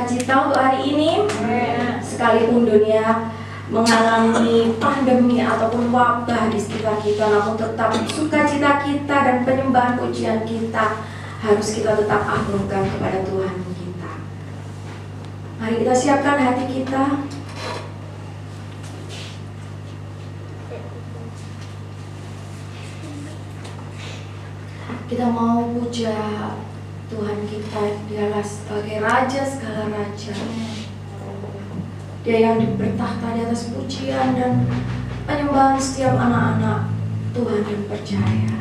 sukacita untuk hari ini. Sekalipun dunia mengalami pandemi ataupun wabah di sekitar kita, namun tetap sukacita kita dan penyembahan pujian kita harus kita tetap agungkan kepada Tuhan kita. Mari kita siapkan hati kita. Kita mau puja Tuhan kita. Dialah sebagai Raja segala Raja. Dia yang bertahta di atas pujian dan penyembahan setiap anak-anak Tuhan yang percaya.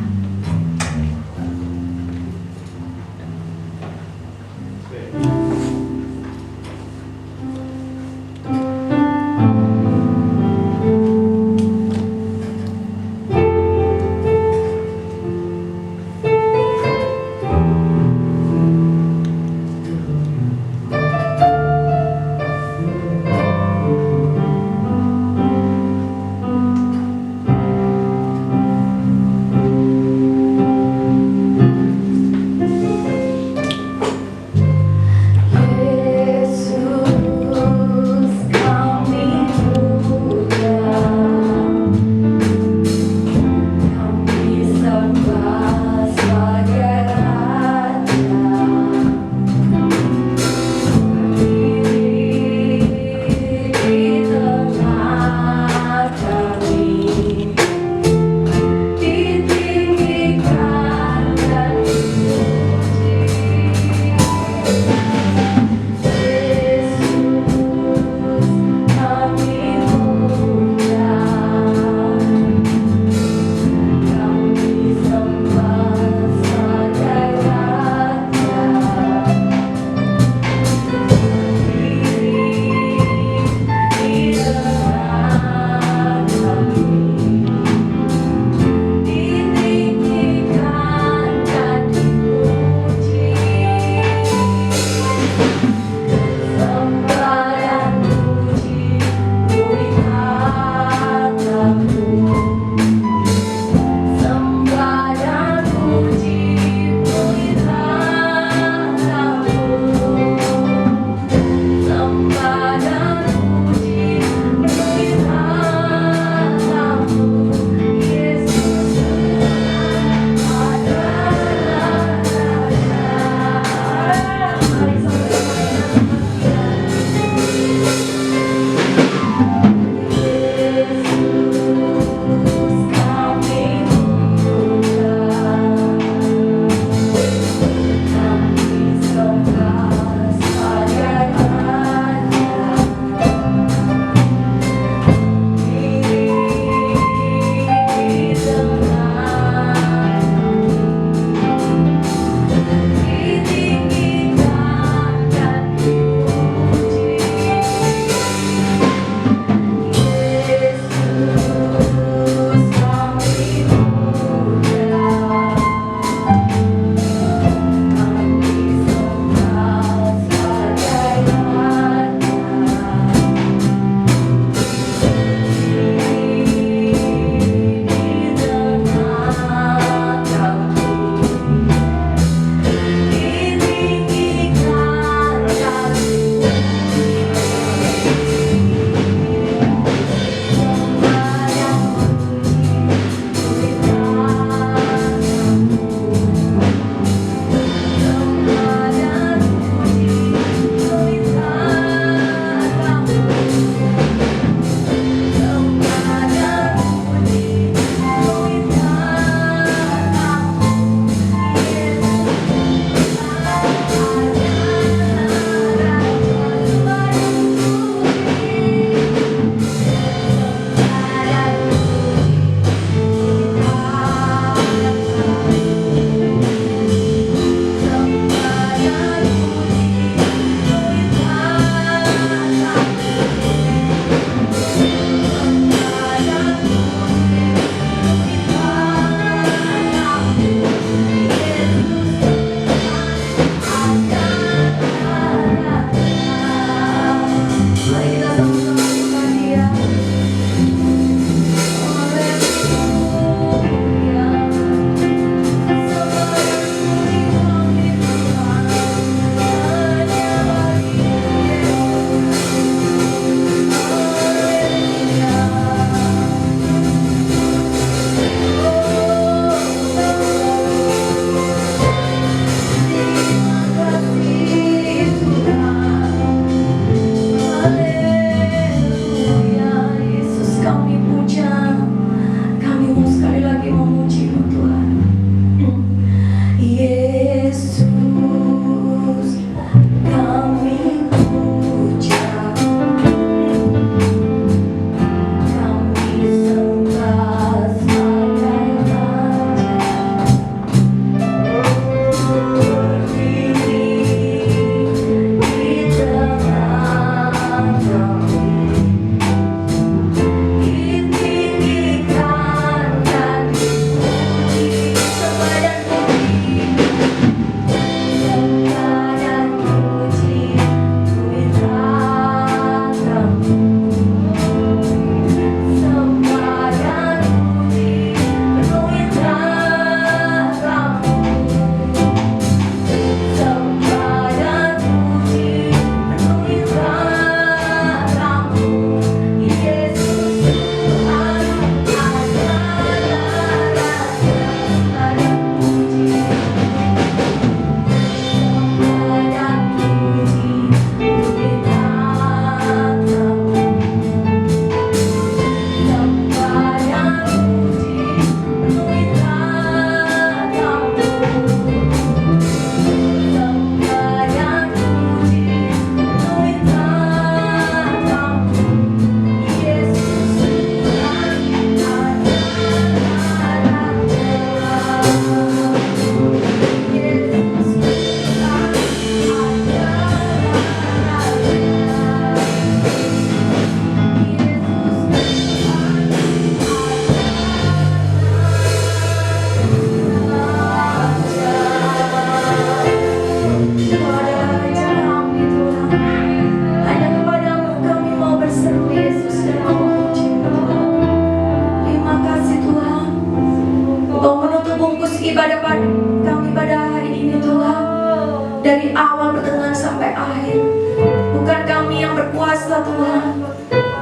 bukan kami yang berkuasa Tuhan,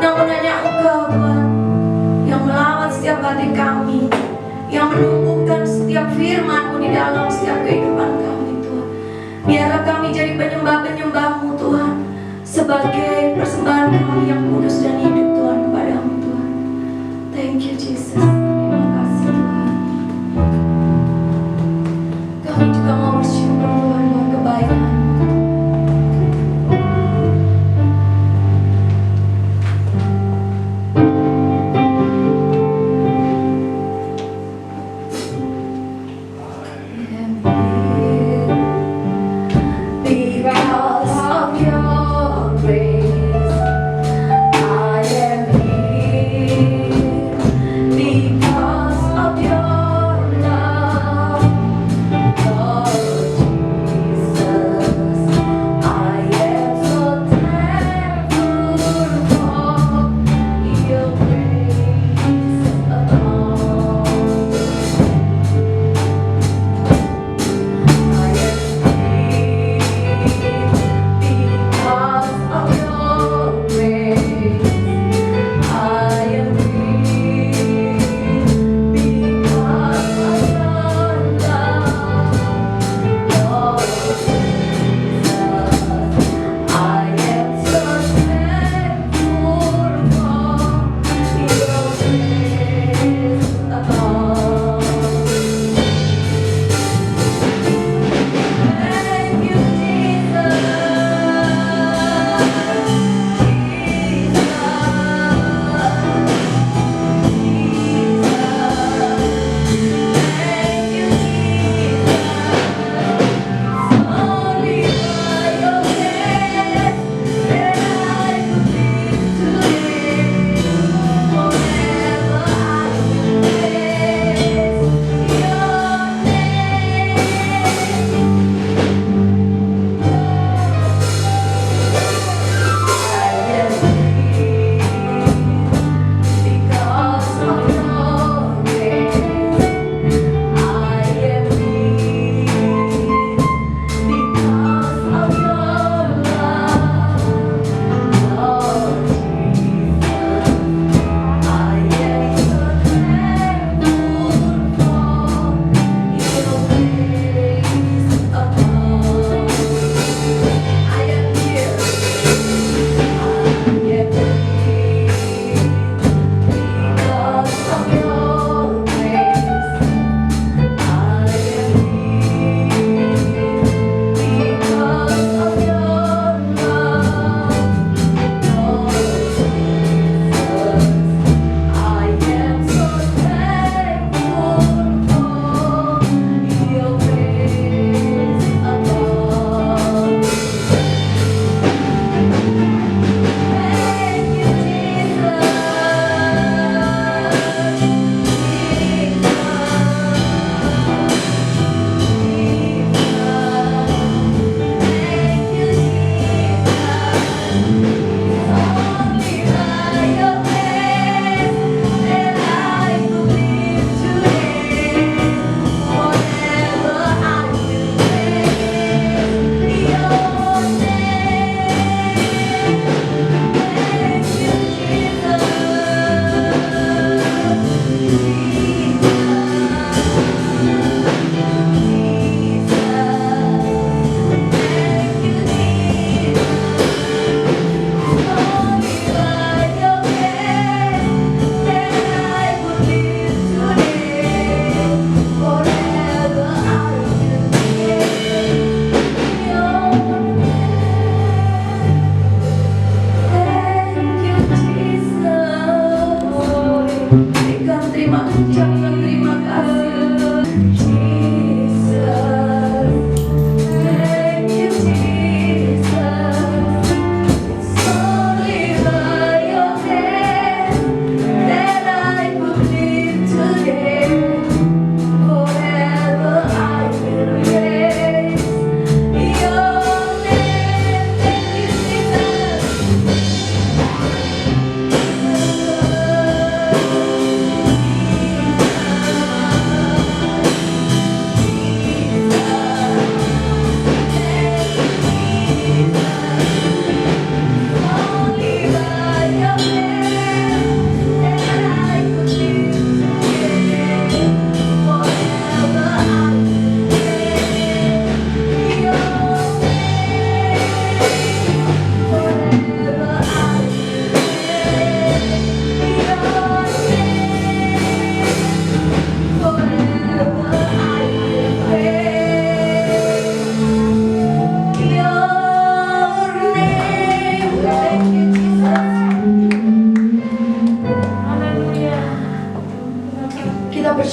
namun hanya Engkau Tuhan yang melawat setiap hati kami, yang menumbuhkan setiap firman-Mu di dalam setiap kehidupan kami Tuhan. Biarlah kami jadi penyembah-penyembah-Mu Tuhan, sebagai persembahan kami yang kudus dan hidup Tuhan kepadamu Tuhan. Thank you Jesus. Terima kasih Tuhan. Kami juga mau bersyukur Tuhan buat kebaikan. Because of your grace, I am here.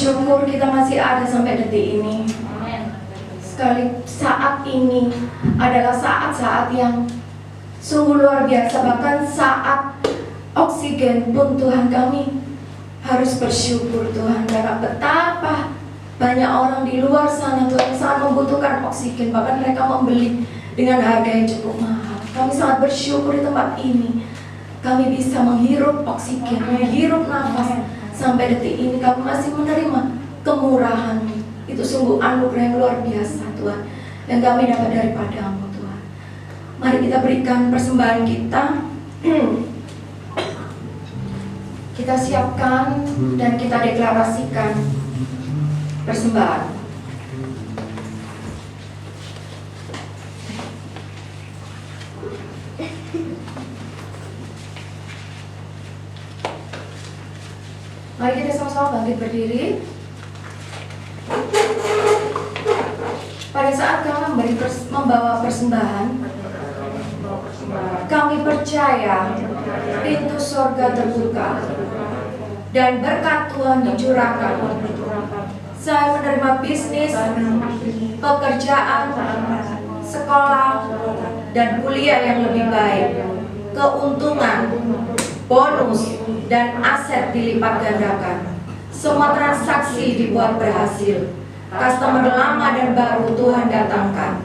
bersyukur kita masih ada sampai detik ini. Sekali saat ini adalah saat-saat yang sungguh luar biasa. Bahkan saat oksigen pun Tuhan, kami harus bersyukur Tuhan, karena betapa banyak orang di luar sana Tuhan sangat membutuhkan oksigen. Bahkan mereka membeli dengan harga yang cukup mahal. Kami sangat bersyukur di tempat ini kami bisa menghirup oksigen, menghirup nafas. Sampai detik ini kami masih menerima kemurahan. Itu sungguh anugerah yang luar biasa Tuhan, yang kami dapat daripada-Mu Tuhan. Mari kita berikan persembahan kita. Kita siapkan dan kita deklarasikan persembahan. Mari kita sama-sama bangkit berdiri. Pada saat kami membawa persembahan, kami percaya pintu surga terbuka dan berkat Tuhan dicurahkan. Saya menerima bisnis, pekerjaan, sekolah, dan kuliah yang lebih baik, keuntungan, bonus, dan aset dilipat gandakan. Semua transaksi dibuat berhasil. Customer lama dan baru Tuhan datangkan.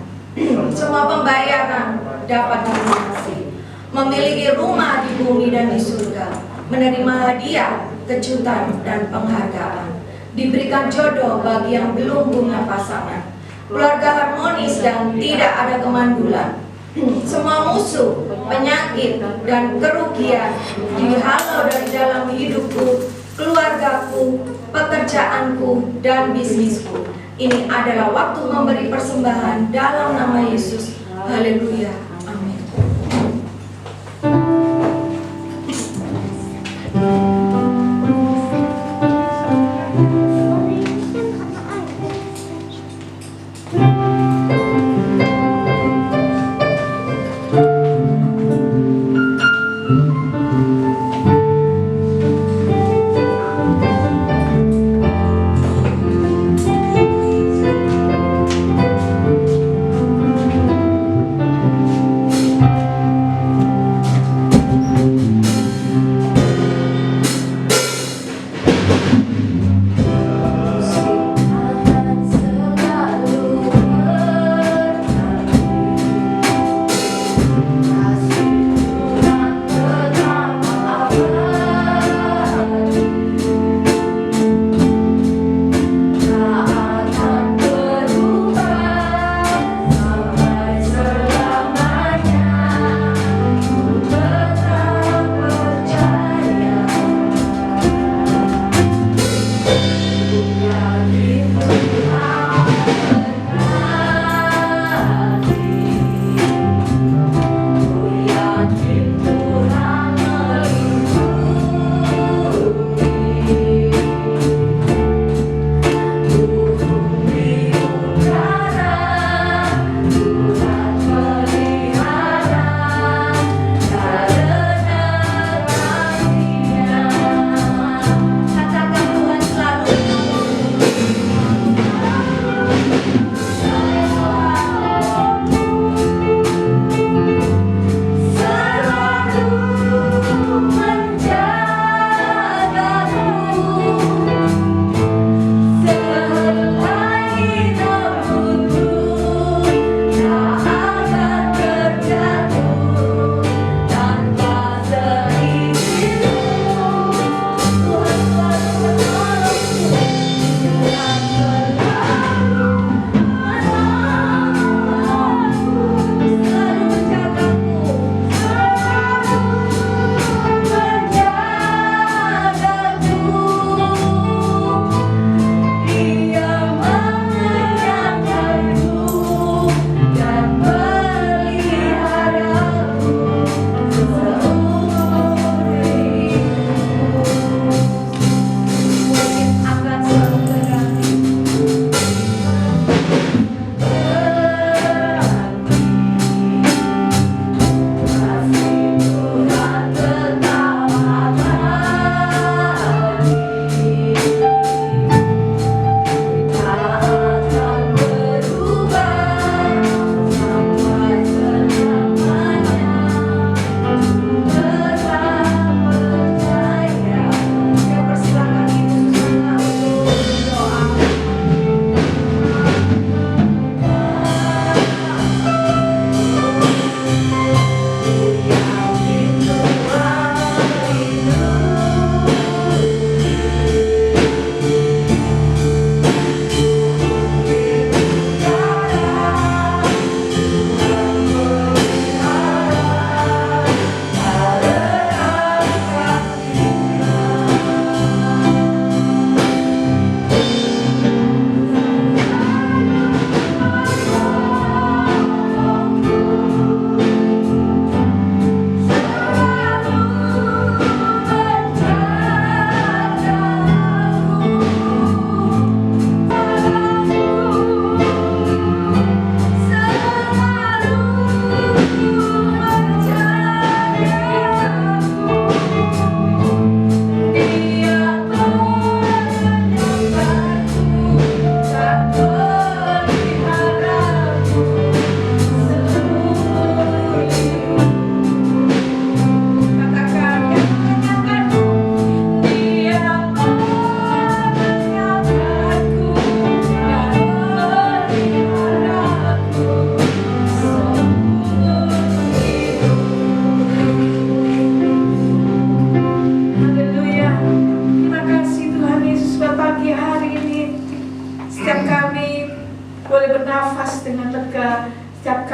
Semua pembayaran dapat dilunasi. Memiliki rumah di bumi dan di surga. Menerima hadiah, kejutan, dan penghargaan. Diberikan jodoh bagi yang belum punya pasangan. Keluarga harmonis dan tidak ada kemandulan. Semua musuh, penyakit, dan kerugian dihalau dari dalam hidupku, keluargaku, pekerjaanku, dan bisnisku. Ini adalah waktu memberi persembahan dalam nama Yesus. Haleluya. Amin.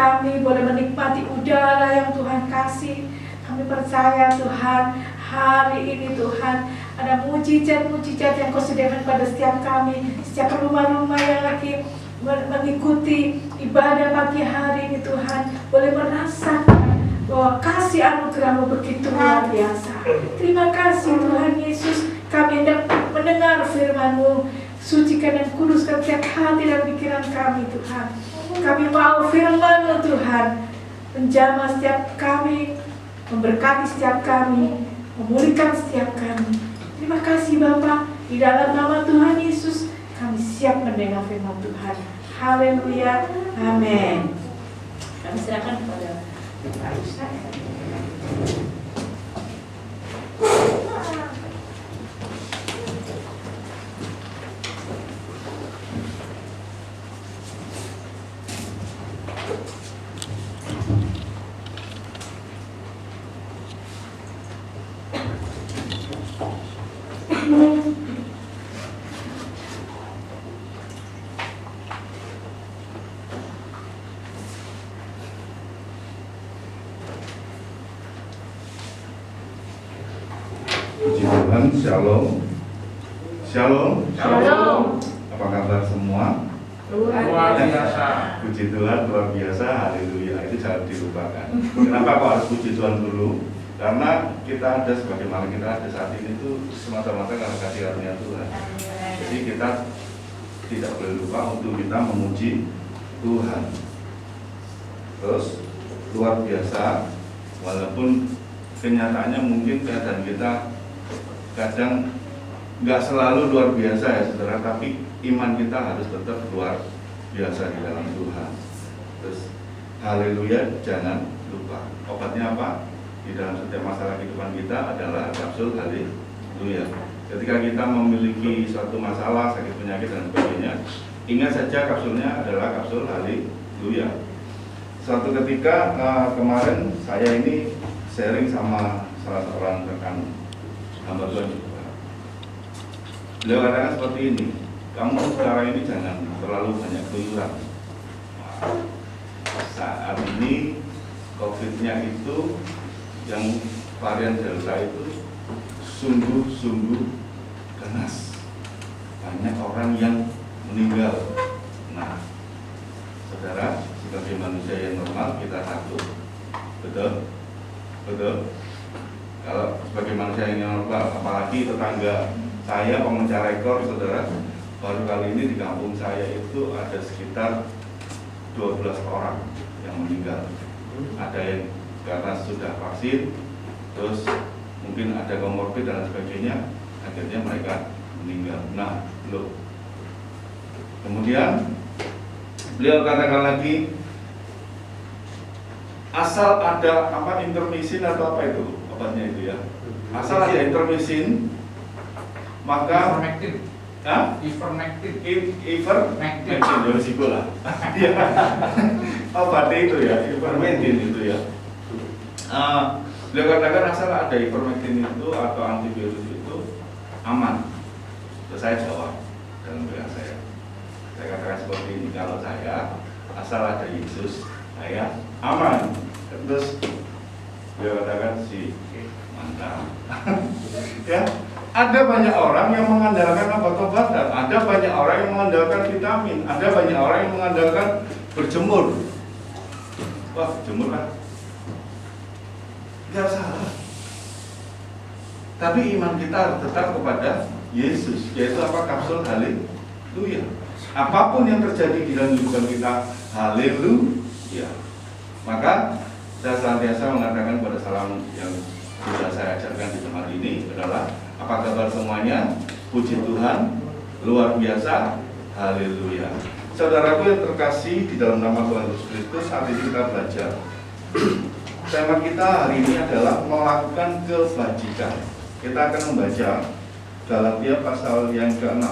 kami boleh menikmati udara yang Tuhan kasih. Kami percaya Tuhan, hari ini Tuhan ada mujizat-mujizat yang Kau sediakan pada setiap kami, setiap rumah-rumah yang lagi mengikuti ibadah pagi hari ini Tuhan, boleh merasakan bahwa kasih anugerah-Mu begitu luar biasa. Terima kasih Tuhan Yesus, kami hendak mendengar firman-Mu. Sucikan dan kuduskan setiap hati dan pikiran kami Tuhan. Kami mau firman-Mu Tuhan menjamah setiap kami, memberkati setiap kami, memulihkan setiap kami. Terima kasih Bapa, di dalam nama Tuhan Yesus kami siap mendengar firman Tuhan. Haleluya, amin. Kami silakan kepada Pak Ustaz. Puji Tuhan, shalom. Shalom. Shalom. Apa kabar semua? Luar biasa. Puji Tuhan, luar biasa, haleluya. Itu jangan dilupakan. Kenapa kok harus puji Tuhan dulu? Karena kita ada, sebagaimana kita ada saat ini itu semata-mata karena kasih karunia Tuhan. Jadi kita tidak boleh lupa untuk kita memuji Tuhan. Terus luar biasa, walaupun kenyataannya mungkin keadaan kita kadang nggak selalu luar biasa ya saudara, tapi iman kita harus tetap luar biasa di dalam Tuhan. Terus haleluya, jangan lupa obatnya apa di dalam setiap masalah kehidupan kita adalah kapsul haleluya. Ketika kita memiliki suatu masalah, sakit penyakit dan sebagainya, ingat saja kapsulnya adalah kapsul haleluya. Suatu ketika kemarin saya ini sharing sama salah seorang rekan hamba Tuhan juga. Beliau katakan seperti ini, kamu sekarang ini jangan terlalu banyak keluyuran. Saat ini COVID-nya itu yang varian Delta itu sungguh-sungguh ganas. Banyak orang yang meninggal. Nah, saudara, sebagai manusia yang normal kita takut, betul? Betul. Kalau sebagai manusia yang normal, apalagi tetangga saya pemecah rekor, saudara, baru kali ini di kampung saya itu ada sekitar 12 orang yang meninggal. Ada yang karena sudah vaksin, terus mungkin ada komorbid dan sebagainya, akhirnya mereka meninggal. Nah, loh. Kemudian beliau katakan lagi, asal ada apa intermisin atau apa itu obatnya itu ya, asal ada intermisin maka ivermectin risiko lah obatnya itu ya, ivermectin itu ya. Beliau katakan asal ada ivermectin itu atau antivirus itu aman. Terus saya jawab dalam WA saya katakan seperti ini, kalau saya asal ada Yesus saya aman. Terus dia katakan si mantap. Ya, ada banyak orang yang mengandalkan obat-obatan, ada banyak orang yang mengandalkan vitamin, ada banyak orang yang mengandalkan berjemur. Wah, berjemur lah, nggak salah. Tapi iman kita tetap kepada Yesus, yaitu apa? Kapsul haleluya. Apapun yang terjadi di dalam kehidupan kita, haleluya. Maka saya senantiasa mengatakan pada salam yang sudah saya ajarkan di tempat ini adalah, apa kabar semuanya? Puji Tuhan, luar biasa, haleluya. Saudaraku yang terkasih di dalam nama Tuhan Yesus Kristus, saat ini kita belajar. Tema kita hari ini adalah melakukan kebajikan. Kita akan membaca Galatia pasal yang ke-6.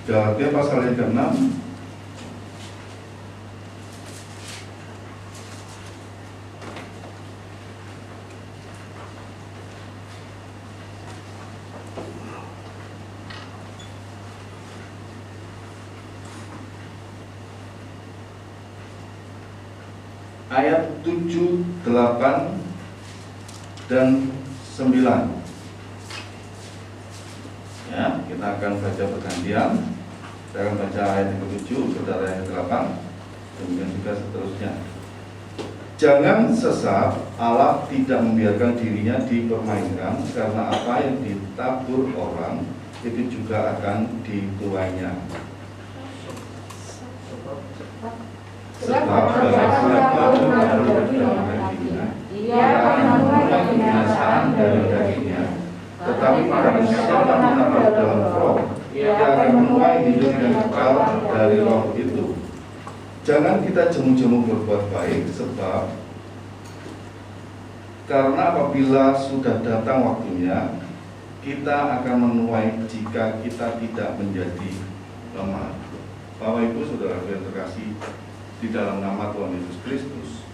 Galatia pasal yang ke-6 ayat 7, 8, dan 9. Ya, kita akan baca bergantian. Saya akan baca ayat yang ke-7, saudara yang ke-8, demikian juga seterusnya. Jangan sesat, Allah tidak membiarkan dirinya dipermainkan, karena apa yang ditabur orang itu juga akan dituainya. Sebab ia akan menuai kebinasaan dari dagingnya, tetapi barang siapa menabur dalam roh, ia akan menuai hidup yang kekal dari roh itu. Jangan kita jemu-jemu berbuat baik, sebab karena apabila sudah datang waktunya, kita akan menuai jika kita tidak menjadi lemah. Bapak Ibu Saudara yang terkasih di dalam nama Tuhan Yesus Kristus,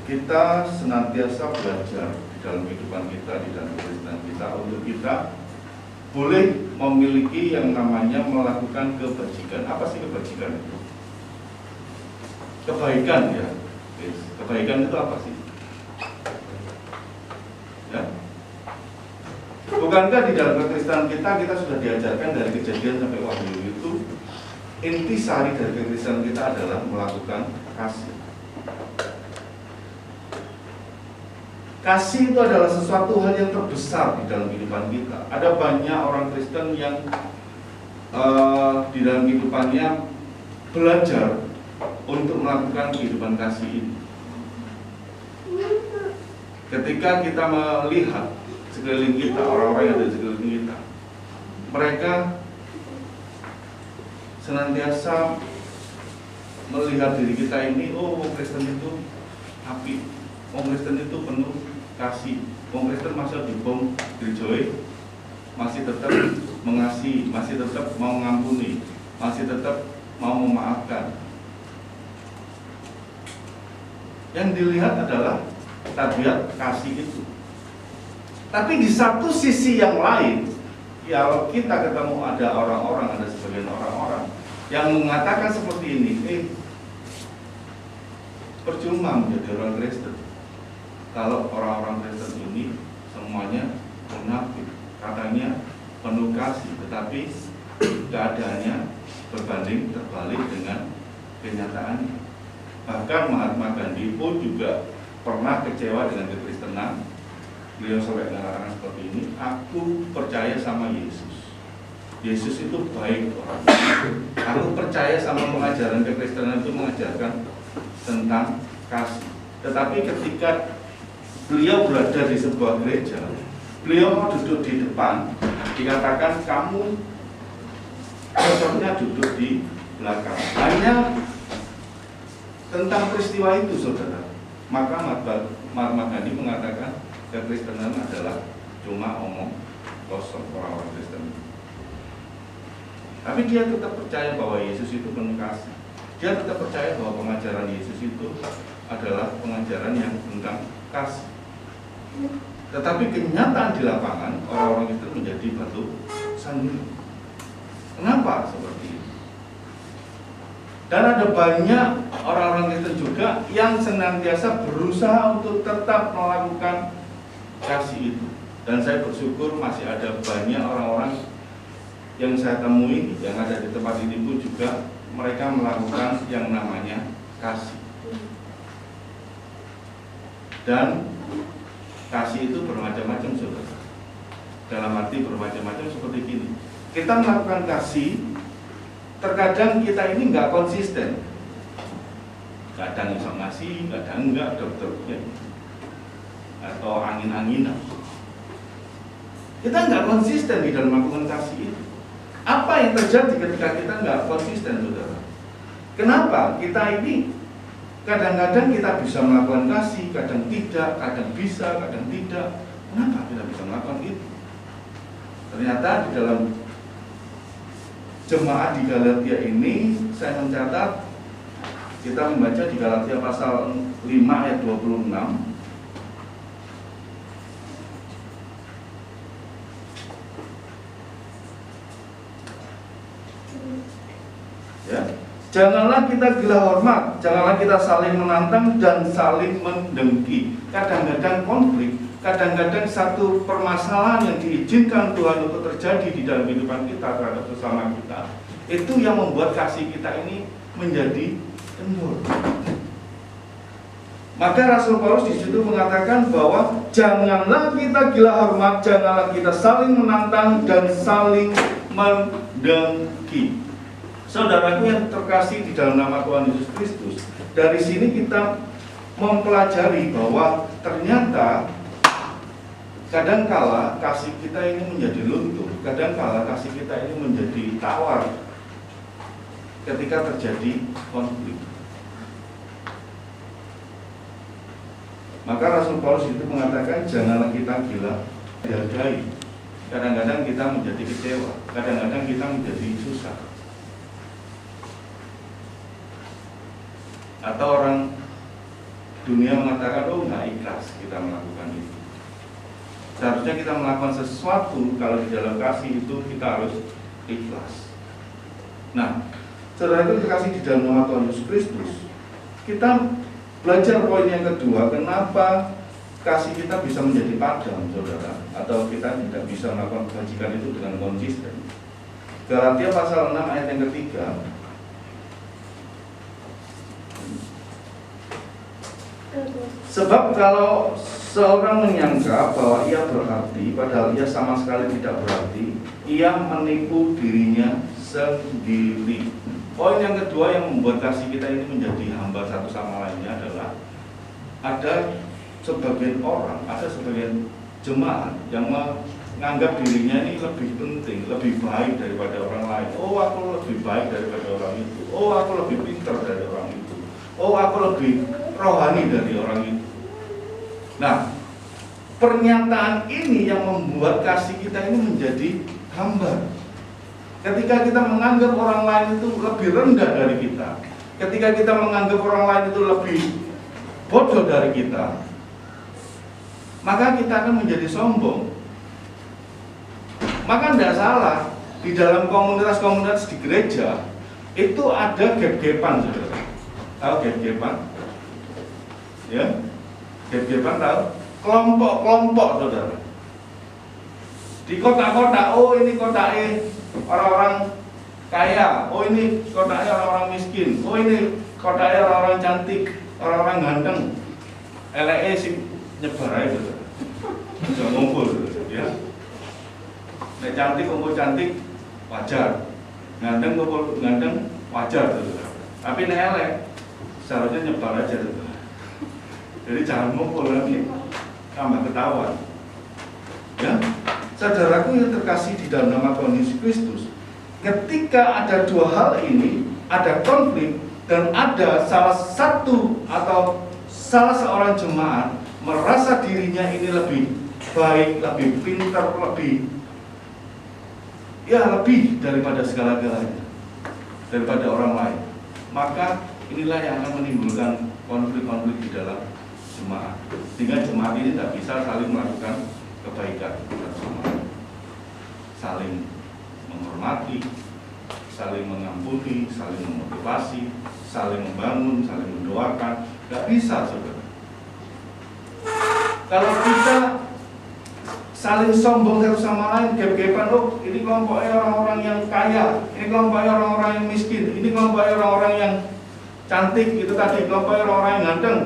kita senantiasa belajar di dalam kehidupan kita, di dalam Kristen kita, untuk kita boleh memiliki yang namanya melakukan kebajikan. Apa sih kebajikan itu? Kebaikan, ya. Kebaikan itu apa sih? Ya. Bukankah di dalam kekristenan kita sudah diajarkan dari Kejadian sampai Wahyu itu, inti sari dari kekristenan kita adalah melakukan kasih. Kasih itu adalah sesuatu hal yang terbesar di dalam kehidupan kita. Ada banyak orang Kristen yang di dalam kehidupannya belajar untuk melakukan kehidupan kasih ini. Ketika kita melihat sekeliling kita, orang-orang yang ada di sekeliling kita, mereka senantiasa melihat diri kita ini, oh, Kristen itu api, oh, Kristen itu penuh kasih, oh, Kristen masa dibom gerejoi masih tetap mengasihi, masih tetap mau mengampuni, masih tetap mau memaafkan. Yang dilihat adalah tabiat kasih itu. Tapi di satu sisi yang lain, ya, kita ketemu ada orang-orang, ada sebagian orang-orang yang mengatakan seperti ini, percuma menjadi orang Kristen kalau orang-orang Kristen ini semuanya munafik, katanya penuh kasih, tetapi keadaannya berbanding terbalik dengan kenyataannya. Bahkan Mahatma Gandhi pun juga pernah kecewa dengan kekristenan. Beliau sampai mengatakan seperti ini, aku percaya sama Yesus. Yesus itu baik orang. Aku percaya sama pengajaran kekristenan itu mengajarkan tentang kasih. Tetapi ketika beliau berada di sebuah gereja, beliau mau duduk di depan, dikatakan kamu cocoknya duduk di belakang. Hanya tentang peristiwa itu, saudara. Maka Mahatma Gandhi mengatakan kekristenan adalah cuma omong kosong orang-orang Kristen. Tapi dia tetap percaya bahwa Yesus itu penuh kasih. Dia tetap percaya bahwa pengajaran Yesus itu adalah pengajaran yang tentang kasih. Tetapi kenyataan di lapangan, orang-orang itu menjadi batu sandungan. Kenapa seperti itu? Dan ada banyak orang-orang Kristen juga yang senantiasa berusaha untuk tetap melakukan kasih itu. Dan saya bersyukur masih ada banyak orang-orang yang saya temui, yang ada di tempat ini pun juga mereka melakukan yang namanya kasih. Dan kasih itu bermacam-macam, saudara. Dalam arti bermacam-macam seperti gini. Kita melakukan kasih, terkadang kita ini nggak konsisten. Kadang bisa ngasih, kadang enggak, dokternya. Atau angin-anginan. Kita nggak konsisten di dalam melakukan kasih itu. Apa yang terjadi ketika kita nggak konsisten, saudara? Kenapa? Kita ini kadang-kadang kita bisa melakukan kasih, kadang tidak, kadang bisa, kadang tidak. Kenapa kita bisa melakukan itu? Ternyata di dalam jemaat di Galatia ini, saya mencatat, kita membaca di Galatia pasal 5 ayat 26. Ya, Janganlah kita gila hormat, janganlah kita saling menantang dan saling mendengki. Kadang-kadang konflik, kadang-kadang satu permasalahan yang diizinkan Tuhan untuk terjadi di dalam kehidupan kita terhadap sesama kita, itu yang membuat kasih kita ini menjadi kendor. Maka Rasul Paulus di situ mengatakan bahwa janganlah kita gila hormat, janganlah kita saling menantang dan saling mendengki. Saudaraku yang terkasih di dalam nama Tuhan Yesus Kristus, dari sini kita mempelajari bahwa ternyata kadangkala kasih kita ini menjadi luntur, kadangkala kasih kita ini menjadi tawar ketika terjadi konflik. Maka Rasul Paulus itu mengatakan janganlah kita gila dihargai. Kadang-kadang kita menjadi kecewa, kadang-kadang kita menjadi susah. Atau orang dunia mengatakan, oh nggak ikhlas kita melakukan itu. Seharusnya kita melakukan sesuatu kalau di dalam kasih itu kita harus ikhlas. Nah, saudara itu terkasih di dalam nama Tuhan Yesus Kristus, kita belajar poin yang kedua, kenapa kasih kita bisa menjadi padam, saudara, atau kita tidak bisa melakukan kebajikan itu dengan konsisten. Galatia pasal 6 ayat yang ketiga. Sebab kalau seorang menyangka bahwa ia berarti, padahal ia sama sekali tidak berarti, ia menipu dirinya sendiri. Poin yang kedua yang membuat kasih kita ini menjadi hamba satu sama lainnya adalah ada sebagian orang, ada sebagian jemaat yang menganggap dirinya ini lebih penting, lebih baik daripada orang lain. Oh, aku lebih baik daripada orang itu. Oh, aku lebih pintar dari orang itu. Oh, aku lebih rohani dari orang itu. Nah, pernyataan ini yang membuat kasih kita ini menjadi hambar. Ketika kita menganggap orang lain itu lebih rendah dari kita, ketika kita menganggap orang lain itu lebih bodoh dari kita, maka kita akan menjadi sombong. Maka tidak salah, di dalam komunitas-komunitas di gereja itu ada gap-gapan, saudara. Tahu gap-gapan? Ya, gap-gapan tahu? Kelompok-kelompok, saudara. Di kota-kota, oh ini kota orang-orang kaya, oh ini kotanya orang-orang miskin, oh ini kotanya orang-orang cantik, orang-orang ganteng. LE sih nyebar aja, saudara. Bisa ngumpul, ya. Nek cantik kumpul cantik wajar, ganteng kumpul ganteng wajar, saudara. Tapi nek elek seharusnya nyebar aja, saudara. Jadi jangan ngumpul lagi, tambah ketahuan. Ya, saudaraku yang terkasih di dalam nama Tuhan Yesus Kristus, ketika ada dua hal ini, ada konflik dan ada salah satu atau salah seorang jemaat merasa dirinya ini lebih baik, lebih pintar, lebih daripada segala-galanya, daripada orang lain, maka inilah yang akan menimbulkan konflik-konflik di dalam jemaat, sehingga jemaat ini tidak bisa saling melakukan kebaikan bersama, saling menghormati, saling mengampuni, saling memotivasi, saling membangun, saling mendoakan. Gak bisa, saudara. Kalau kita saling sombong satu sama lain, gap-gapan, oh ini kelompoknya orang-orang yang kaya, ini kelompoknya orang-orang yang miskin, ini kelompoknya orang-orang yang cantik, itu tadi kelompoknya orang-orang yang ganteng,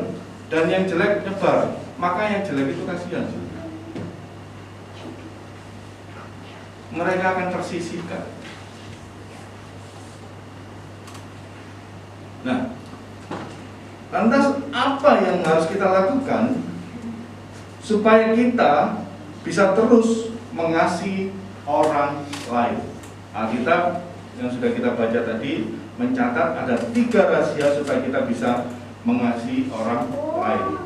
dan yang jelek nyebar, maka yang jelek itu kasihan, saudara. Mereka akan tersisihkan. Nah, lantas apa yang harus kita lakukan supaya kita bisa terus mengasihi orang lain? Alkitab yang sudah kita baca tadi mencatat ada 3 rahasia supaya kita bisa mengasihi orang lain.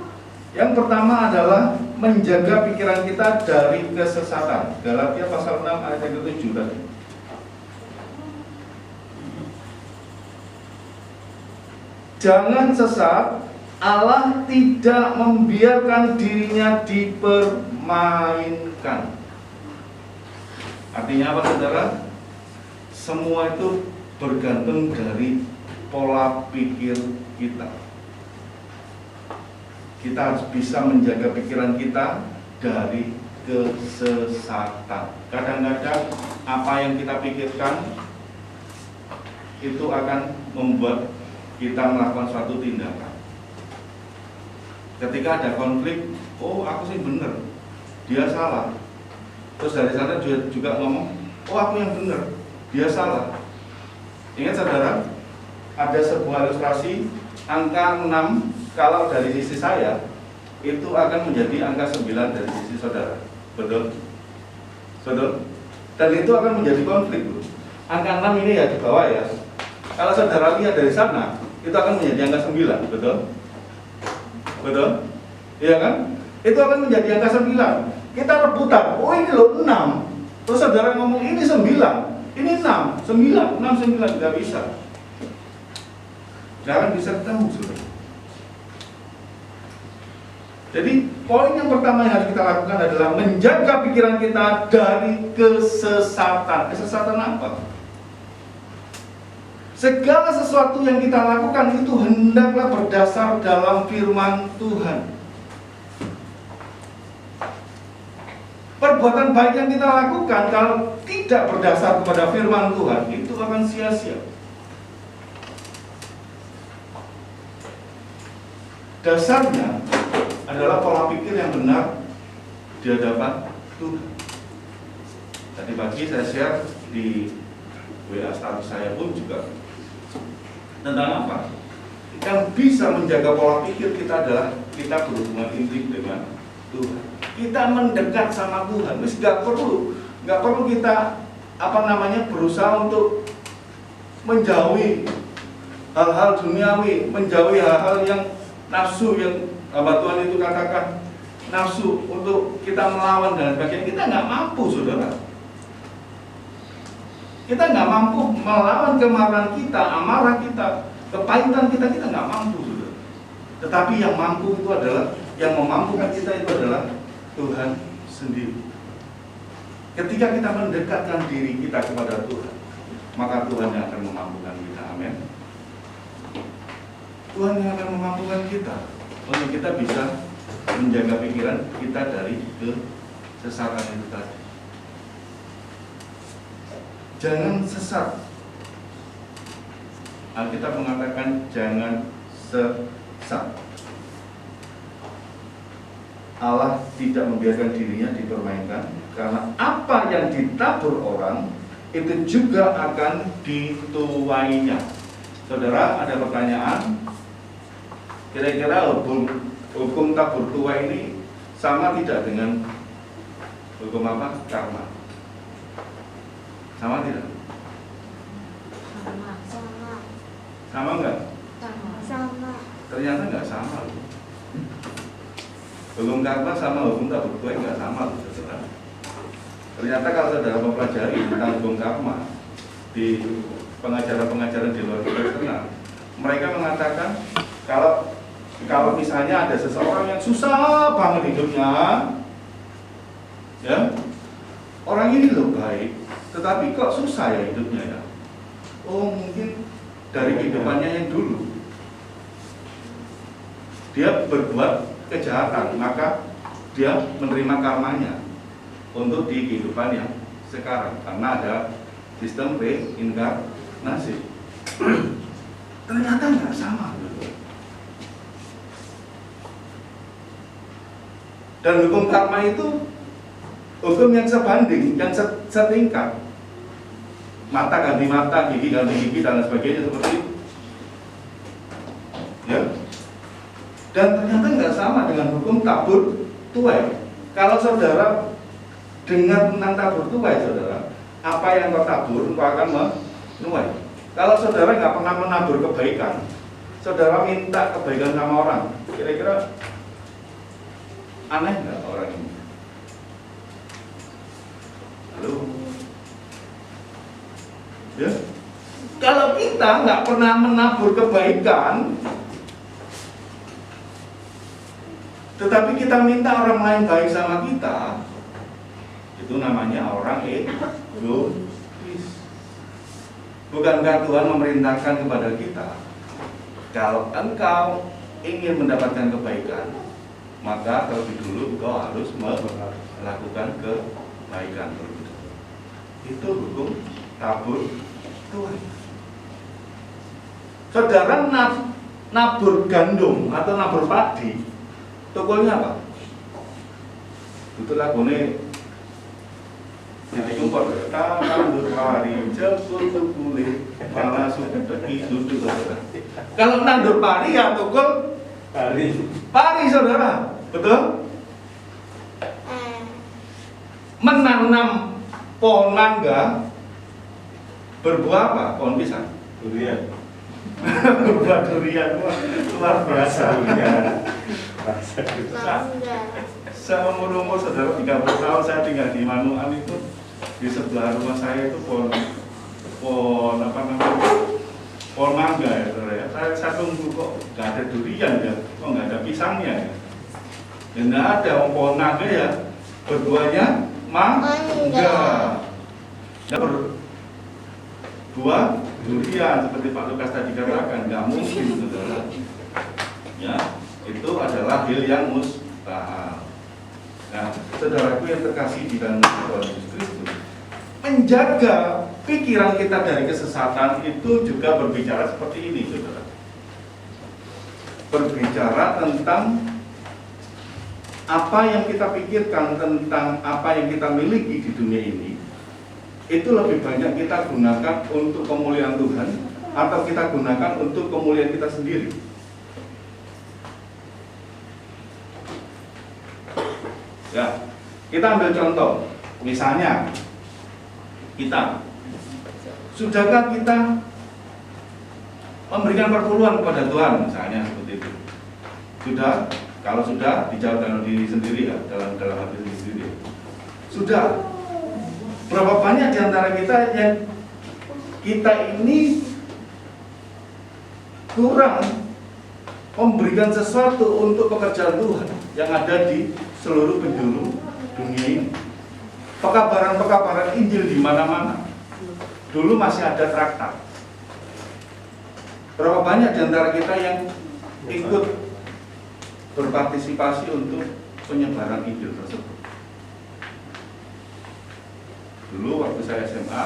Yang pertama adalah menjaga pikiran kita dari kesesatan. Galatia pasal 6 ayat yang ke-7 tadi. Jangan sesat, Allah tidak membiarkan dirinya dipermainkan. Artinya apa, saudara? Semua itu bergantung dari pola pikir kita. Kita harus bisa menjaga pikiran kita dari kesesatan. Kadang-kadang apa yang kita pikirkan itu akan membuat kita melakukan suatu tindakan. Ketika ada konflik, oh aku sih benar, dia salah. Terus dari sana juga ngomong, oh aku yang benar, dia salah. Ingat saudara, ada sebuah ilustrasi angka 6 kalau dari sisi saya itu akan menjadi angka 9 dari sisi saudara. Betul? Betul? Dan itu akan menjadi konflik. Angka 6 ini ya di bawah ya. Kalau saudara lihat dari sana, itu akan menjadi angka 9. Betul? Betul? Iya kan? Itu akan menjadi angka 9. Kita rebutan, oh ini loh 6. Terus saudara ngomong ini 9. Ini 6, 9, 6, 9. Tidak bisa. Jangan bisa ketemu, saudara. Jadi poin yang pertama yang harus kita lakukan adalah menjaga pikiran kita dari kesesatan. Kesesatan apa? Segala sesuatu yang kita lakukan itu hendaklah berdasar dalam firman Tuhan. Perbuatan baik yang kita lakukan kalau tidak berdasar kepada firman Tuhan itu akan sia-sia. Dasarnya adalah pola pikir yang benar di hadapan Tuhan. Tadi pagi saya share di WA status saya pun juga tentang apa? Yang bisa menjaga pola pikir kita adalah kita berhubungan intim dengan Tuhan. Kita mendekat sama Tuhan. Wis nggak perlu kita berusaha untuk menjauhi hal-hal duniawi, menjauhi hal-hal yang nafsu yang hamba Tuhan itu katakan nafsu untuk kita melawan dan sebagainya. Kita nggak mampu, saudara. Kita nggak mampu melawan kemarahan kita, amarah kita, kepahitan kita nggak mampu, saudara. Tetapi yang mampu itu adalah, yang memampukan kita itu adalah Tuhan sendiri. Ketika kita mendekatkan diri kita kepada Tuhan, maka Tuhan yang akan memampukan kita. Amin. Tuhan yang akan memampukan kita untuk kita bisa menjaga pikiran kita dari kesesatan itu tadi. Jangan sesat. Alkitab mengatakan jangan sesat. Allah tidak membiarkan dirinya dipermainkan, karena apa yang ditabur orang itu juga akan dituainya. Saudara, ada pertanyaan, kira-kira hukum tabur tuai ini sama tidak dengan hukum apa? Karma. Sama tidak? Sama enggak? Sama. Ternyata enggak sama. Hukum karma sama hukum tabur tuai enggak sama, saudara. Ternyata kalau saudara mempelajari tentang hukum karma di pengajaran-pengajaran di luar Kristen, mereka mengatakan kalau misalnya ada seseorang yang susah banget hidupnya, ya, orang ini loh baik, tetapi kok susah ya hidupnya ya? Oh mungkin dari kehidupannya yang dulu dia berbuat kejahatan, maka dia menerima karmanya untuk di kehidupan yang sekarang, karena ada sistem reinkarnasi. Ternyata nggak sama. Dan hukum karma itu hukum yang sebanding, yang setingkat. Mata ganti mata, gigi ganti gigi, dan sebagainya seperti itu. Ya. Dan ternyata nggak sama dengan hukum tabur tuai. Kalau saudara dengar tentang tabur tuai, saudara, apa yang kau tabur, kau akan menuai. Kalau saudara nggak pernah menabur kebaikan, saudara minta kebaikan sama orang, kira-kira aneh nggak orang ini? Halo? Ya? Kalau kita nggak pernah menabur kebaikan, tetapi kita minta orang lain baik sama kita, itu namanya orang egois. Bukankah Tuhan memerintahkan kepada kita, kalau engkau ingin mendapatkan kebaikan, maka terlebih dulu engkau harus melakukan kebaikan terlebih dulu. Itu hukum tabur tuai. Saudara nabur gandum atau nabur padi, tokolnya apa? Itu lagunya jadi kumpul. Tandur pari, jemput tukule, malah sudah duduk saudara. Kalau nandur pari ya tukul pari saudara, betul? Menanam pohon mangga berbuah apa? Pohon pisang. Durian. Berbuah durian, luar biasa. Saya umur saudara 30 tahun saya tinggal di Manuan itu, di sebelah rumah saya itu pohon mangga ya saudara ya. Saya tunggu kok nggak ada durian ya, kok nggak ada pisangnya ya. Ya nggak ada pohon mangga ya, berbuahnya mangga. Dan berbuah durian seperti Pak Lukas tadi katakan, nggak mungkin saudara. Ya, itu adalah hal yang mustahil. Nah, saudaraku yang terkasih di dalam Tuhan Yesus Kristus, menjaga pikiran kita dari kesesatan itu juga berbicara seperti ini, saudara. Berbicara tentang apa yang kita pikirkan, tentang apa yang kita miliki di dunia ini, itu lebih banyak kita gunakan untuk kemuliaan Tuhan atau kita gunakan untuk kemuliaan kita sendiri. Ya, kita ambil contoh, misalnya sudahkah kita memberikan perpuluhan kepada Tuhan, misalnya seperti itu? Sudah? Kalau sudah, dijawab dalam diri sendiri ya, dalam hati sendiri. Sudah. Berapa banyak di antara kita yang kita ini kurang memberikan sesuatu untuk pekerjaan Tuhan yang ada di seluruh penjuru dunia ini. Pekabaran-pekabaran Injil di mana-mana. Dulu masih ada traktat. Berapa banyak di antara kita yang ikut berpartisipasi untuk penyebaran Injil tersebut? Dulu waktu saya SMA,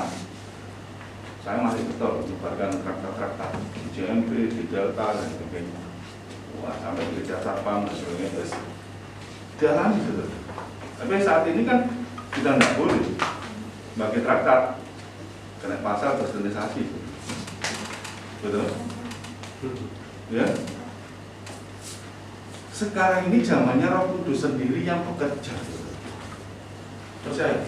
saya masih betul menyebarkan traktat-traktat di JMP, di Delta dan sebagainya. Wah, sampai gereja Sapam dan sebagainya. Jalan gitu. Tapi saat ini kan kita tidak boleh bagi traktat, kena pasal tersentisasi. Betul? Ya. Sekarang ini zamannya Roh Kudus sendiri yang bekerja. Percaya?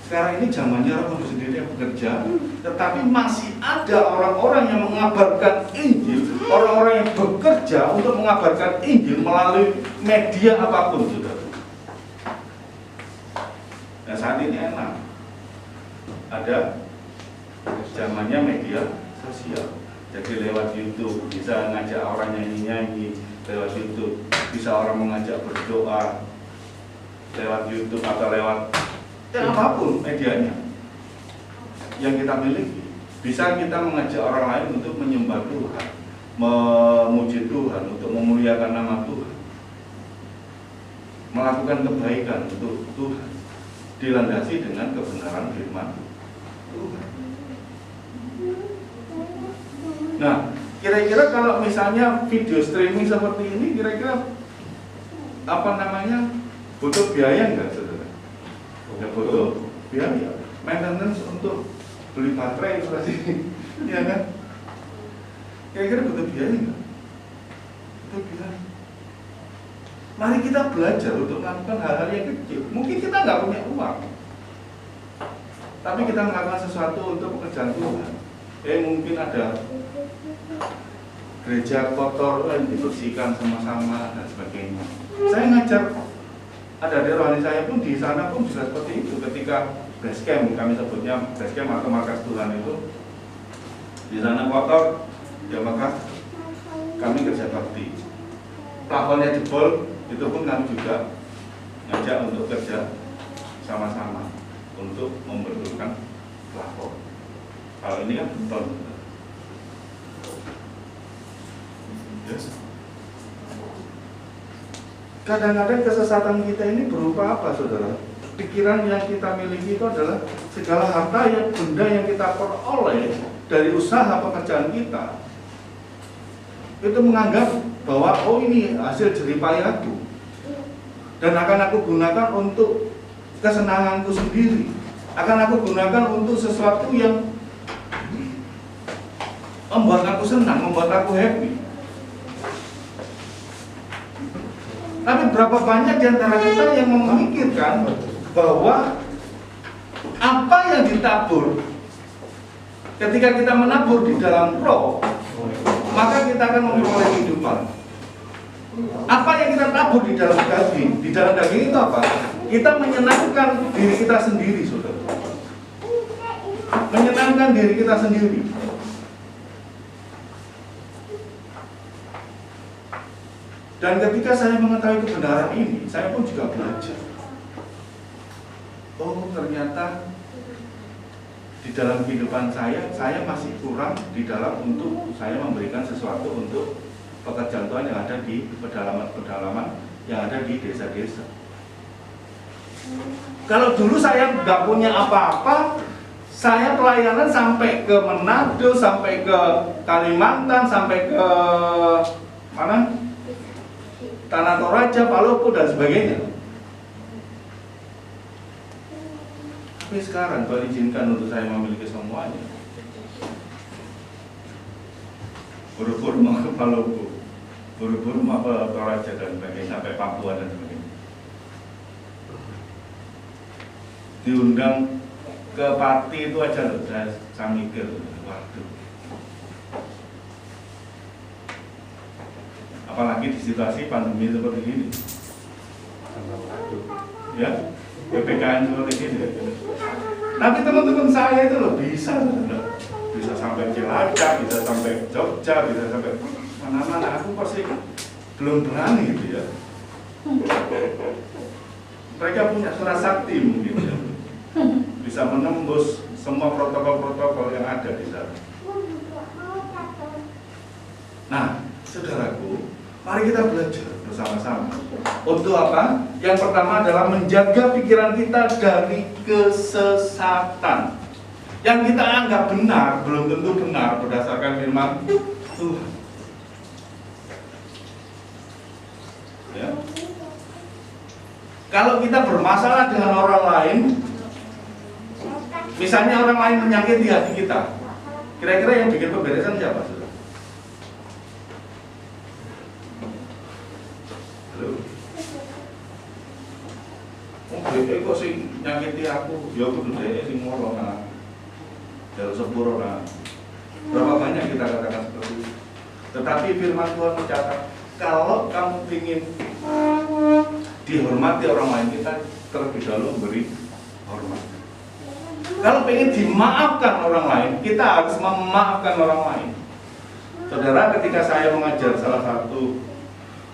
Sekarang ini zamannya Roh Kudus sendiri yang bekerja, tetapi masih ada orang-orang yang mengabarkan Injil, orang-orang yang bekerja untuk mengabarkan Injil melalui media apapun, saudara. Nah, saat ini enak, ada zamannya media sosial. Jadi lewat YouTube bisa ngajak orang nyanyi-nyanyi, lewat YouTube bisa orang mengajak berdoa, lewat YouTube atau lewat apapun medianya yang kita miliki. Bisa kita mengajak orang lain untuk menyembah Tuhan, memuji Tuhan, untuk memuliakan nama Tuhan, melakukan kebaikan untuk Tuhan, dilandasi dengan kebenaran firman Tuhan. Nah, kira-kira kalau misalnya video streaming seperti ini, kira-kira butuh biaya enggak, saudara? Ya butuh biaya, maintenance untuk beli baterai seperti ini, ya kan? Kira-kira butuh biaya enggak? Butuh biaya. Mari kita belajar untuk melakukan hal-hal yang kecil. Mungkin kita nggak punya uang, tapi kita melakukan sesuatu untuk pekerjaan Tuhan. Mungkin ada gereja kotor, dibersihkan sama-sama dan sebagainya. Saya ngajar, ada di rohani saya pun di sana pun juga seperti itu. Ketika base camp, kami sebutnya base camp atau markas Tuhan itu, di sana kotor, ya maka kami kerja bakti. Plafonnya jebol, itu pun kami juga ngajak untuk kerja sama-sama untuk membetulkan plafon. Kalau ini kan beton. Yes. Kadang-kadang kesesatan kita ini berupa apa, saudara? Pikiran yang kita miliki itu adalah segala harta yang benda yang kita peroleh dari usaha pekerjaan kita. Itu menganggap bahwa oh ini hasil jeripayahku dan akan aku gunakan untuk kesenanganku sendiri, akan aku gunakan untuk sesuatu yang membuat aku senang, membuat aku happy. Tapi berapa banyak di antara kita yang memikirkan bahwa apa yang ditabur ketika kita menabur di dalam roh, maka kita akan memperoleh kehidupan. Apa yang kita tabur di dalam daging? Di dalam daging itu apa? Kita menyenangkan diri kita sendiri, saudara. Menyenangkan diri kita sendiri. Dan ketika saya mengetahui kebenaran ini, saya pun juga belajar. Oh, ternyata di dalam kehidupan saya masih kurang di dalam untuk saya memberikan sesuatu untuk pekerjaan Tuhan yang ada di pedalaman-pedalaman yang ada di desa-desa. Kalau dulu saya nggak punya apa-apa, saya pelayanan sampai ke Manado, sampai ke Kalimantan, sampai ke mana? Tanah Toraja, Palopo dan sebagainya. Tapi sekarang Tuhan izinkan untuk saya memiliki semuanya. Buru-buru mau ke Palopo, buru-buru mau ke Toraja dan sebagainya, sampai Papua dan sebagainya. Diundang ke Pati itu aja loh, saya mikir, waduh. Apalagi di situasi pandemi seperti ini, ya, PPKM seperti ini. Tapi teman-teman saya itu loh bisa sampai Cilacap, bisa sampai Jogja, bisa sampai mana-mana. Aku pasti belum berani gitu ya. Mereka punya surat sakti mungkin ya, bisa menembus semua protokol-protokol yang ada di sana. Nah, saudaraku, mari kita belajar bersama-sama. Untuk apa? Yang pertama adalah menjaga pikiran kita dari kesesatan. Yang kita anggap benar, belum tentu benar berdasarkan firman Tuhan. Ya. Kalau kita bermasalah dengan orang lain, misalnya orang lain menyakiti hati kita, kira-kira yang bikin pemberesan siapa? Dhek kok sing nyakiti aku, ya kudu dhek sing ngoro kan. Jalur sepuro kan. Berapa banyak kita katakan seperti itu. Tetapi firman Tuhan mencatat, kalau kamu ingin dihormati orang lain, kita terlebih dahulu memberi hormat. Kalau ingin dimaafkan orang lain, kita harus memaafkan orang lain. Saudara, ketika saya mengajar salah satu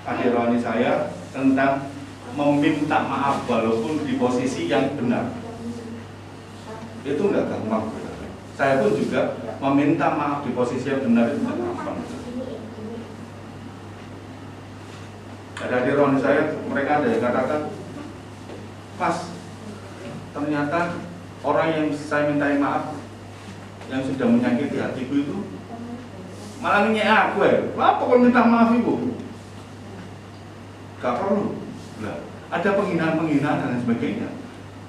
adik rohani saya tentang meminta maaf walaupun di posisi yang benar, itu enggak gampang. Saya pun juga meminta maaf di posisi yang benar itu enggak gampang. Ada di rohani saya, mereka ada yang katakan, Mas, ternyata orang yang saya mintai maaf, yang sudah menyakiti hatiku itu malah ngenyek aku ya. Apa kau minta maaf ibu? Gak perlu. Nah, ada penghinaan-penghinaan dan sebagainya.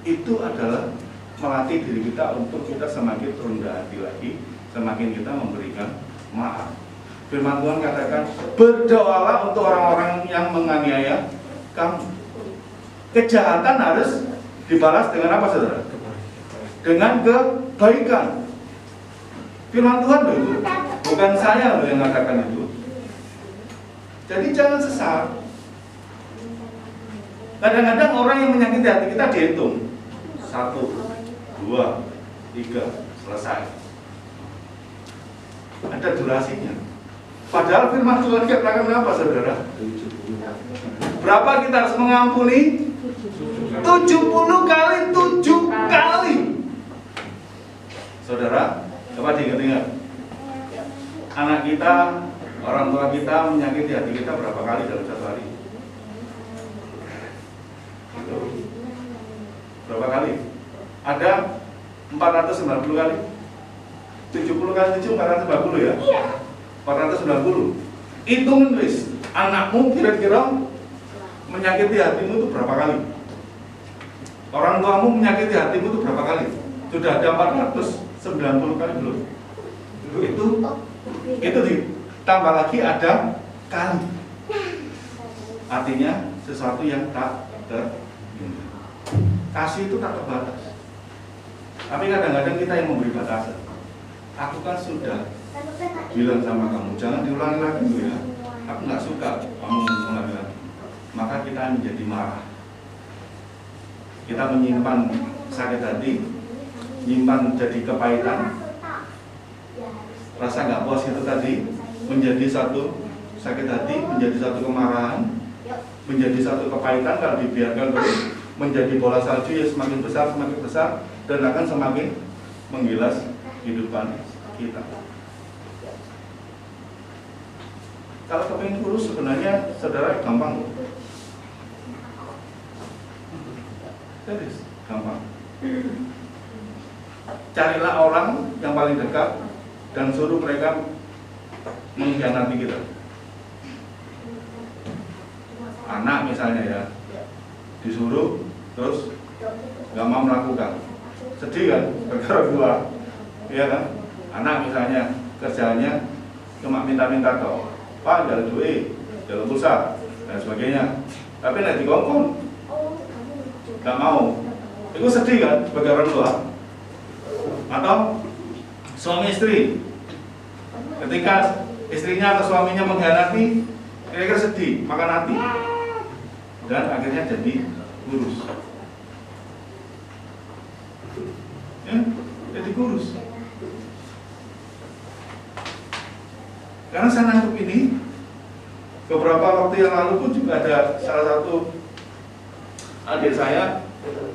Itu adalah melatih diri kita untuk kita semakin rendah hati lagi, semakin kita memberikan maaf. Firman Tuhan katakan, berdoalah untuk orang-orang yang menganiaya kamu. Kejahatan harus dibalas dengan apa, saudara? Dengan kebaikan. Firman Tuhan loh itu, bukan saya loh yang mengatakan itu. Jadi jangan sesat. Kadang-kadang orang yang menyakiti hati kita dihitung 1, 2, 3, selesai. Ada durasinya. Padahal firman Tuhan katakan apa, saudara? Berapa kita harus mengampuni? 70 kali 7 kali. Saudara, Coba diingat-ingat. Anak kita, orang tua kita menyakiti hati kita berapa kali dalam satu hari? Itu. Berapa kali? Ada 490 kali. 70 kali 7, 490 ya? 490. Hitungin guys, anakmu kira-kira menyakiti hatimu itu berapa kali? Orang tuamu menyakiti hatimu itu berapa kali? Sudah ada 490 kali belum? Itu ditambah lagi ada kali. Artinya sesuatu yang tak terhingga. Kasih itu tak terbatas. Tapi kadang-kadang kita yang memberi batasan. Aku kan sudah bilang sama kamu, jangan diulangi lagi dulu ya. Aku nggak suka kamu mengulangi lagi. Maka kita menjadi marah. Kita menyimpan sakit hati, menyimpan jadi kepahitan. Rasa nggak puas itu tadi menjadi satu sakit hati, menjadi satu kemarahan, menjadi satu kepahitan. Kalau dibiarkan terus menjadi bola salju ya semakin besar, dan akan semakin menggilas kehidupan kita. Kalau kepingin kurus sebenarnya saudara gampang loh. Serius, gampang. Carilah orang yang paling dekat dan suruh mereka mengkhianati kita. Anak misalnya ya, disuruh terus nggak mau melakukan. Sedih kan, perkara dua, iya kan? Anak misalnya kerjaannya cuma minta-minta toh, Pak jalan duit, jalan pulsa dan sebagainya. Tapi nanti dikongkong, nggak mau. Itu sedih kan sebagai orang tua. Atau suami istri, ketika istrinya atau suaminya mengkhianati, kira-kira sedih, makan hati, dan akhirnya jadi kurus. Ya, jadi kurus. Karena saya nangkep ini, beberapa waktu yang lalu pun juga ada salah satu adik saya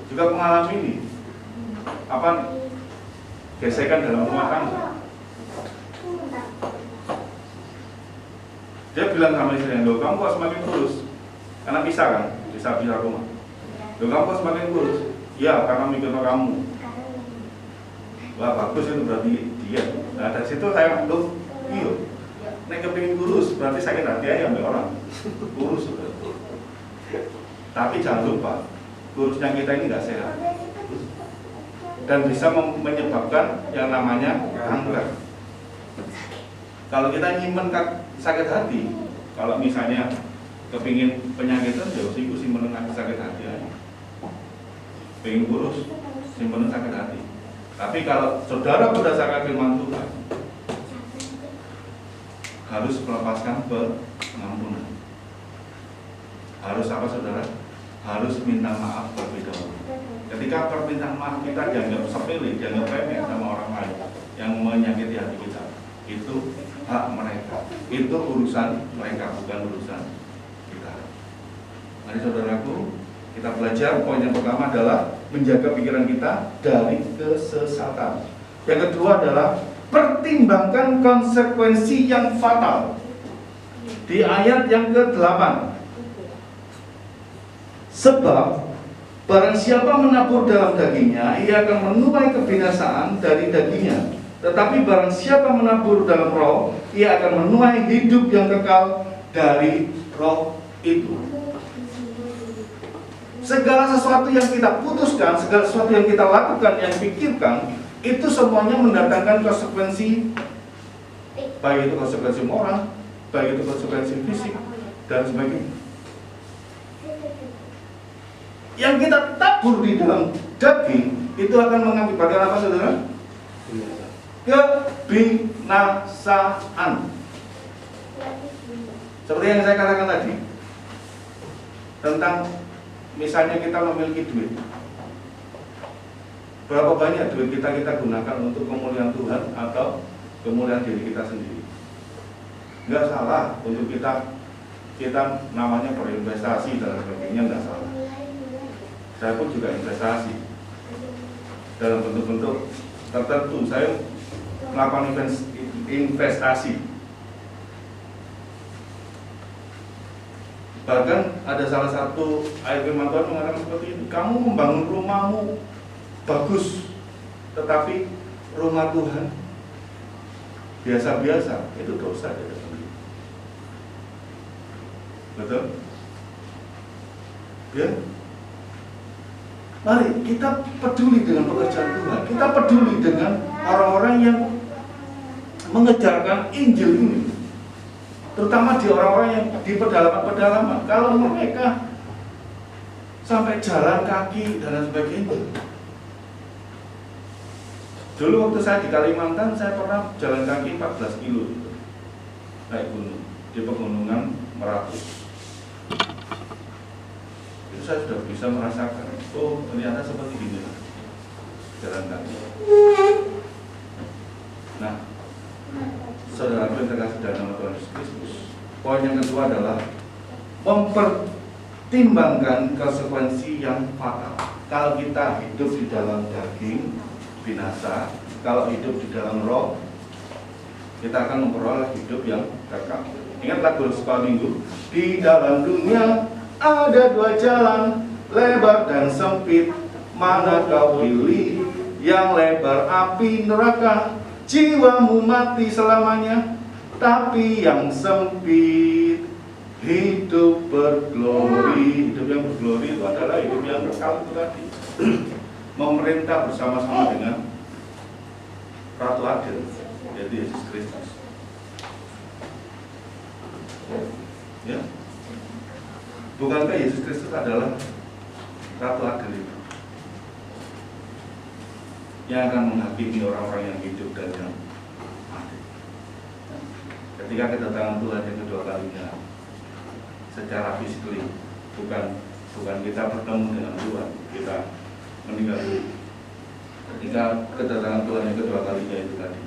juga mengalami ini, gesekan dalam rumah tangga. Dia bilang sama istrinya, "Loh, kamu kok semakin kurus?" Karena pisah kan, pisah rumah. "Loh, kamu kok semakin kurus?" "Ya, karena mikir kamu." Wah, bagus itu berarti dia. Nah, dari situ saya loh, iya. Nek kepingin kurus, berarti sakit hati aja sama orang. Kurus sudah. Tapi jangan lupa, kurusnya kita ini nggak sehat. Dan bisa menyebabkan yang namanya kanker. Kalau kita nyimpen sakit hati, kalau misalnya kepingin penyakitan, ya usiku simpen sakit hati aja. Pengen kurus, simpen sakit hati. Tapi kalau saudara berdasarkan firman Tuhan, harus melepaskan pengampunan. Harus apa saudara? Harus minta maaf terlebih dahulu. Ketika permintaan maaf kita dianggap sepele, dianggap remeh sama orang lain yang menyakiti hati kita, itu hak mereka. Itu urusan mereka, bukan urusan kita. Mari saudaraku, kita belajar. Poin yang pertama adalah menjaga pikiran kita dari kesesatan. Yang kedua adalah pertimbangkan konsekuensi yang fatal. Di ayat yang ke-8, sebab barang siapa menabur dalam dagingnya, ia akan menuai kebinasaan dari dagingnya. Tetapi barang siapa menabur dalam roh, ia akan menuai hidup yang kekal dari roh itu. Segala sesuatu yang kita putuskan, segala sesuatu yang kita lakukan, yang pikirkan, itu semuanya mendatangkan konsekuensi, baik itu konsekuensi moral, baik itu konsekuensi fisik, dan sebagainya. Yang kita tabur di dalam daging, itu akan mengakibatkan apa saudara? Kebinasaan. Seperti yang saya katakan tadi, tentang misalnya kita memiliki duit, berapa banyak duit kita gunakan untuk kemuliaan Tuhan atau kemuliaan diri kita sendiri. Nggak salah untuk kita namanya berinvestasi dan sebagainya, nggak salah. Saya pun juga investasi dalam bentuk-bentuk tertentu. Saya melakukan investasi. Bahkan ada salah satu ayat firman Tuhan mengatakan seperti ini, kamu membangun rumahmu bagus, tetapi rumah Tuhan biasa-biasa, itu dosa ya. Betul? Ya? Mari kita peduli dengan pekerjaan Tuhan. Kita peduli dengan orang-orang yang mengejarkan Injil ini, terutama di orang-orang yang di pedalaman-pedalaman. Kalau mereka sampai jalan kaki dan sebagainya. Dulu waktu saya di Kalimantan, saya pernah jalan kaki 14 kilo naik gunung di pegunungan Meratus. Itu saya sudah bisa merasakan, oh ternyata seperti ini jalan kaki. Nah, saudara yang terkasih dalam nama Tuhan Yesus Kristus, poin yang kedua adalah mempertimbangkan konsekuensi yang fatal. Kalau kita hidup di dalam daging, binasa. Kalau hidup di dalam roh, kita akan memperoleh hidup yang kekal. Ingat lagu sekolah minggu, di dalam dunia ada dua jalan, lebar dan sempit, mana kau pilih? Yang lebar api neraka, jiwamu mati selamanya. Tapi yang sempit, hidup berglori. Hidup yang berglori itu adalah hidup yang kekal itu tadi. Memerintah bersama-sama dengan Ratu Adil, yaitu Yesus Kristus. Ya, bukankah Yesus Kristus adalah Ratu Adil itu yang akan menghakimi orang-orang yang hidup dan yang mati? Ketika kedatangan Tuhan yang kedua kalinya, secara fisik, bukan kita bertemu dengan Tuhan, kita meninggal dunia. Ketika kedatangan Tuhan yang kedua kalinya itu tadi,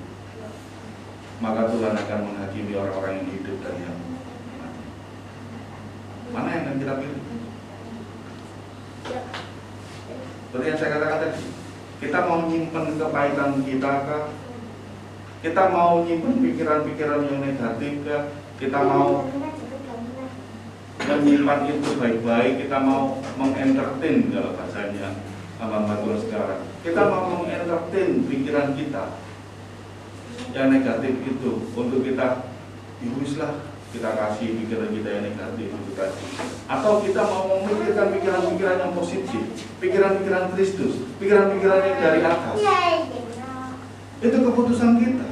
maka Tuhan akan menghakimi orang-orang yang hidup dan yang mati. Mana yang akan kita pilih? Seperti yang saya katakan tadi, kita mau menyimpan kepahitan kita kah? Kita mau menyimpan pikiran-pikiran yang negatif kah? Kita mau menyimpan itu baik-baik, kita mau mengentertain kalau bahasanya hamba Tuhan sekarang. Kita mau mengentertain pikiran kita yang negatif itu untuk kita, lah kita kasih pikiran kita yang negatif untuk kasih. Atau kita mau memikirkan pikiran-pikiran yang positif, pikiran-pikiran Kristus, pikiran-pikiran yang dari atas. Itu keputusan kita.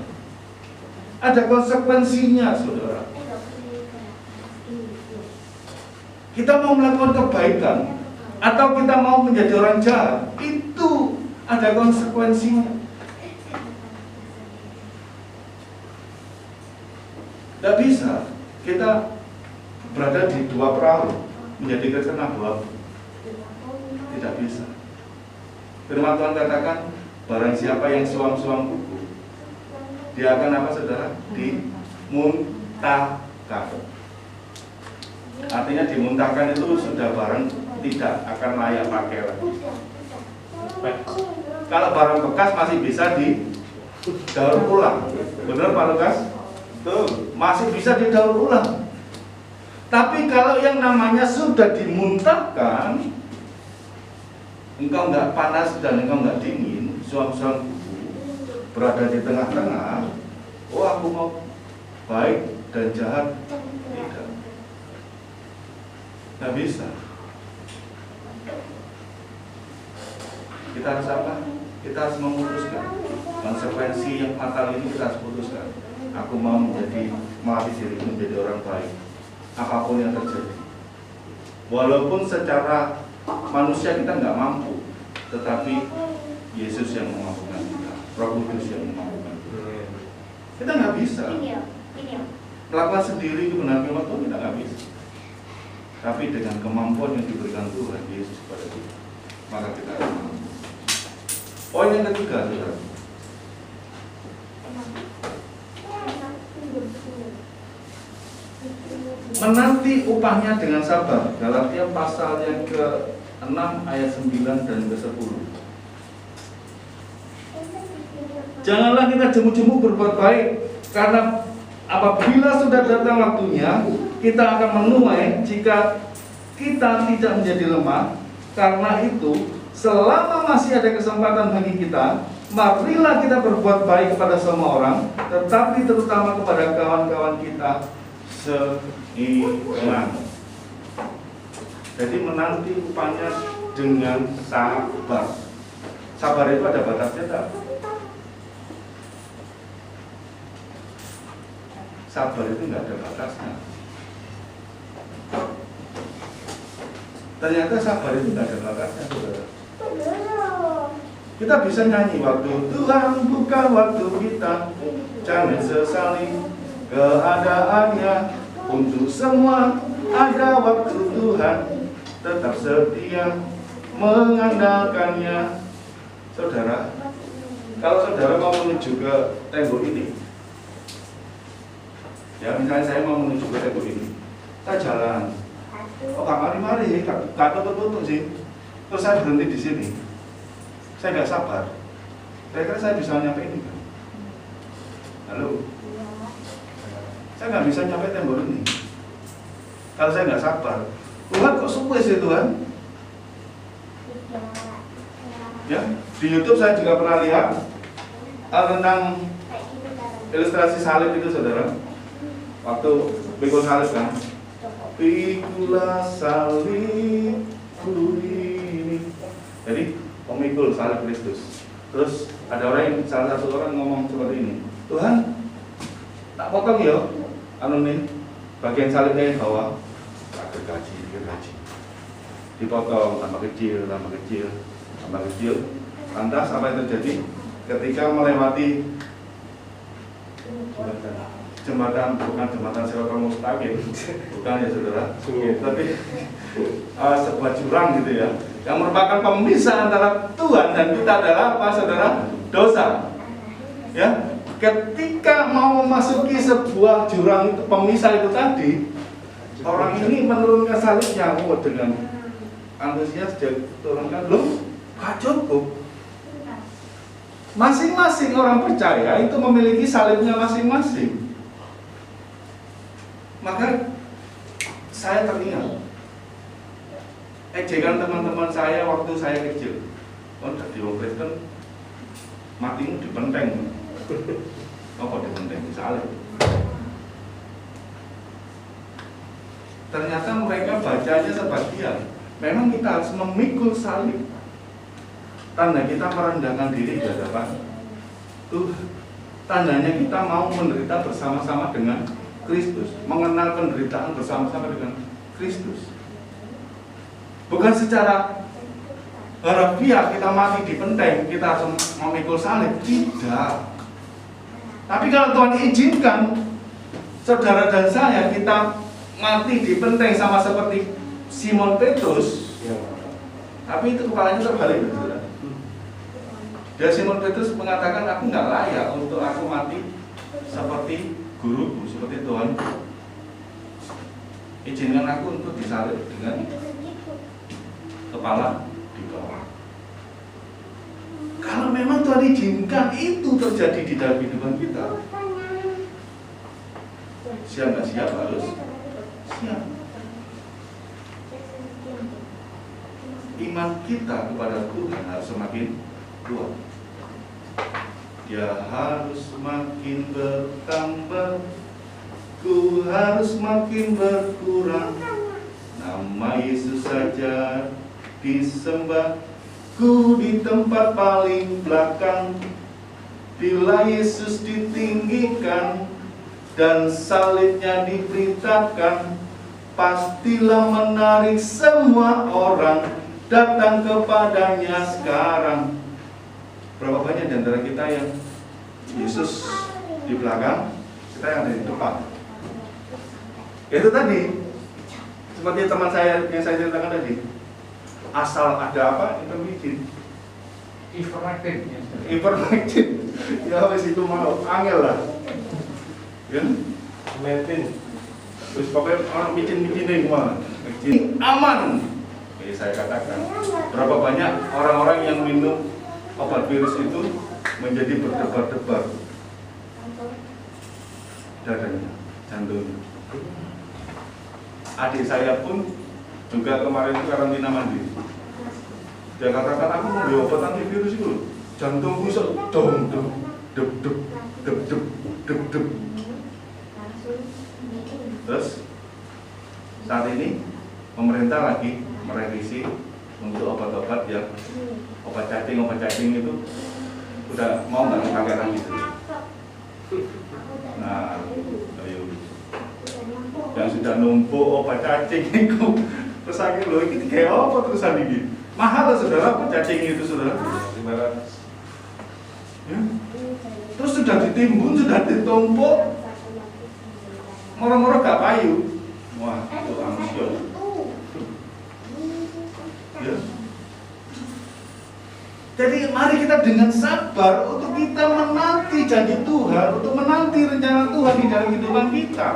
Ada konsekuensinya, saudara. Kita mau melakukan kebaikan atau kita mau menjadi orang jahat, itu ada konsekuensinya. Tidak bisa kita berada di dua perahu menjadi kena dua. Tidak bisa. Firman Tuhan katakan, barang siapa yang suam-suam kuku, dia akan apa, saudara? Dimuntahkan. Artinya dimuntahkan itu sudah barang tidak akan layak pakai lagi. Kalau barang bekas masih bisa didaur ulang. Benar Pak Lukas? Tuh, masih bisa didaur ulang. Tapi kalau yang namanya sudah dimuntahkan, engkau nggak panas dan engkau nggak dingin, suam-suam kuku berada di tengah-tengah. Oh, aku mau baik dan jahat, tidak. Nggak bisa. Kita harus apa? Kita harus memutuskan konsekuensi yang fatal ini. Kita harus putuskan. Aku mau melatih diri menjadi orang baik, apapun yang terjadi. Walaupun secara manusia kita nggak mampu, tetapi Yesus yang memampukan kita, Roh Kudus yang memampukan kita. Kita nggak bisa melakukan sendiri kebenaran firman Tuhan, kita nggak bisa. Tapi dengan kemampuan yang diberikan Tuhan Yesus kepada kita, maka kita akan mampu. Poin yang ketiga, saudara, menanti upahnya dengan sabar. Galatia pasal yang ke-6 ayat 9 dan ke-10. Janganlah kita jemu-jemu berbuat baik, karena apabila sudah datang waktunya, kita akan menuai jika kita tidak menjadi lemah. Karena itu, selama masih ada kesempatan bagi kita, marilah kita berbuat baik kepada semua orang, tetapi terutama kepada kawan-kawan kita seiman. Jadi menanti upahnya dengan sabar. Sabar itu ada batasnya tak? Sabar itu nggak ada batasnya. Ternyata sabar itu nggak ada batasnya, saudara. Kita bisa nyanyi, waktu Tuhan bukan waktu kita, jangan sesali keadaannya. Untuk semua ada waktu Tuhan, tetap setia mengandalkannya. Saudara, kalau saudara mau menuju ke tembok ini, ya misalnya saya mau menuju ke tembok ini, saya jalan, oh mari, gak tutup sih, terus saya berhenti di sini, saya nggak sabar, kira-kira saya bisa nyampe ini kan? Halo, saya nggak bisa nyampe tembok ini, kalau saya nggak sabar. Tuhan kok suwe sih Tuhan? Ya, di YouTube saya juga pernah lihat tentang ilustrasi salib itu, saudara. Waktu pikul salib kan, pikulah salibku ini. Jadi pemikul salib Kristus. Terus ada salah satu orang ngomong seperti ini, Tuhan, tak potong ya, nih bagian salibnya yang bawah, tak gergaji, dipotong tambah kecil. Lantas apa yang terjadi ketika melewati jembatan, bukan jembatan Siratal Mustaqim, bukan ya saudara, tapi sebuah jurang gitu ya, yang merupakan pemisah antara Tuhan dan kita adalah apa saudara? Dosa. Ya, ketika mau memasuki sebuah jurang itu, pemisah itu tadi, orang ini menurunkan salibnya, dengan antusias dia turunkan, loh, gak cukup. Masing-masing orang percaya itu memiliki salibnya masing-masing. Maka saya teringat ejekan teman-teman saya waktu saya kecil. Oh, jadi orang Kristen matimu dipenteng. Apa dipenteng? Salib. Ternyata mereka bacanya sebagian. Memang kita harus memikul salib. Tanda kita merendahkan diri di hadapan Tuhan. Tandanya kita mau menderita bersama-sama dengan Kristus, mengenal penderitaan bersama-sama dengan Kristus. Bukan secara harfiah kita mati di penteng, kita harus memikul salib. Tidak. Tapi kalau Tuhan izinkan saudara dan saya kita mati di penteng sama seperti Simon Petrus, tapi itu kepalanya terbalik, saudara. Dan Simon Petrus mengatakan, aku nggak layak untuk aku mati seperti guruku, seperti Tuhan. Izinkan aku untuk disalib dengan kepala di bawah. Kalau memang Tuhan izinkan itu terjadi di dalam kehidupan kita, siap nggak siap? Harus siap. Iman kita kepada Tuhan harus semakin kuat. Dia harus makin bertambah, ku harus makin berkurang. Nama Yesus saja disembah, ku di tempat paling belakang. Bila Yesus ditinggikan dan salibnya diberitakan, pastilah menarik semua orang datang kepadanya sekarang. Berapa banyak di antara kita yang Yesus di belakang, kita yang ada di depan. Itu tadi, seperti teman saya yang saya ceritakan tadi, asal ada apa, itu bikin ivermectin. Ya wes itu mau angel lah, kan? Metin, terus pokoknya orang micin-micinin semua. Aman. Oke, saya katakan, berapa banyak orang-orang yang minum obat virus itu menjadi berdebar-debar dadanya, jantungnya. Adik saya pun juga kemarin itu karantina mandiri. Dia katakan, aku mau beli obat antivirus itu, jantungku dong, dep dep dep dep dep dep. Terus saat ini pemerintah lagi merevisi untuk obat-obat yang obat cacing itu udah mau nggak dipakai lagi. Nah, ayo yang sudah numpuk obat cacing itu terus akhirnya loh ini kayak apa terusan ini mahal lah saudara obat cacing itu saudara ya? Terus sudah ditimbun, sudah ditumpuk moro-moro gak payu. Wah, itu angsiok ya. Jadi mari kita dengan sabar untuk kita menanti janji Tuhan, untuk menanti rencana Tuhan di dalam kehidupan kita.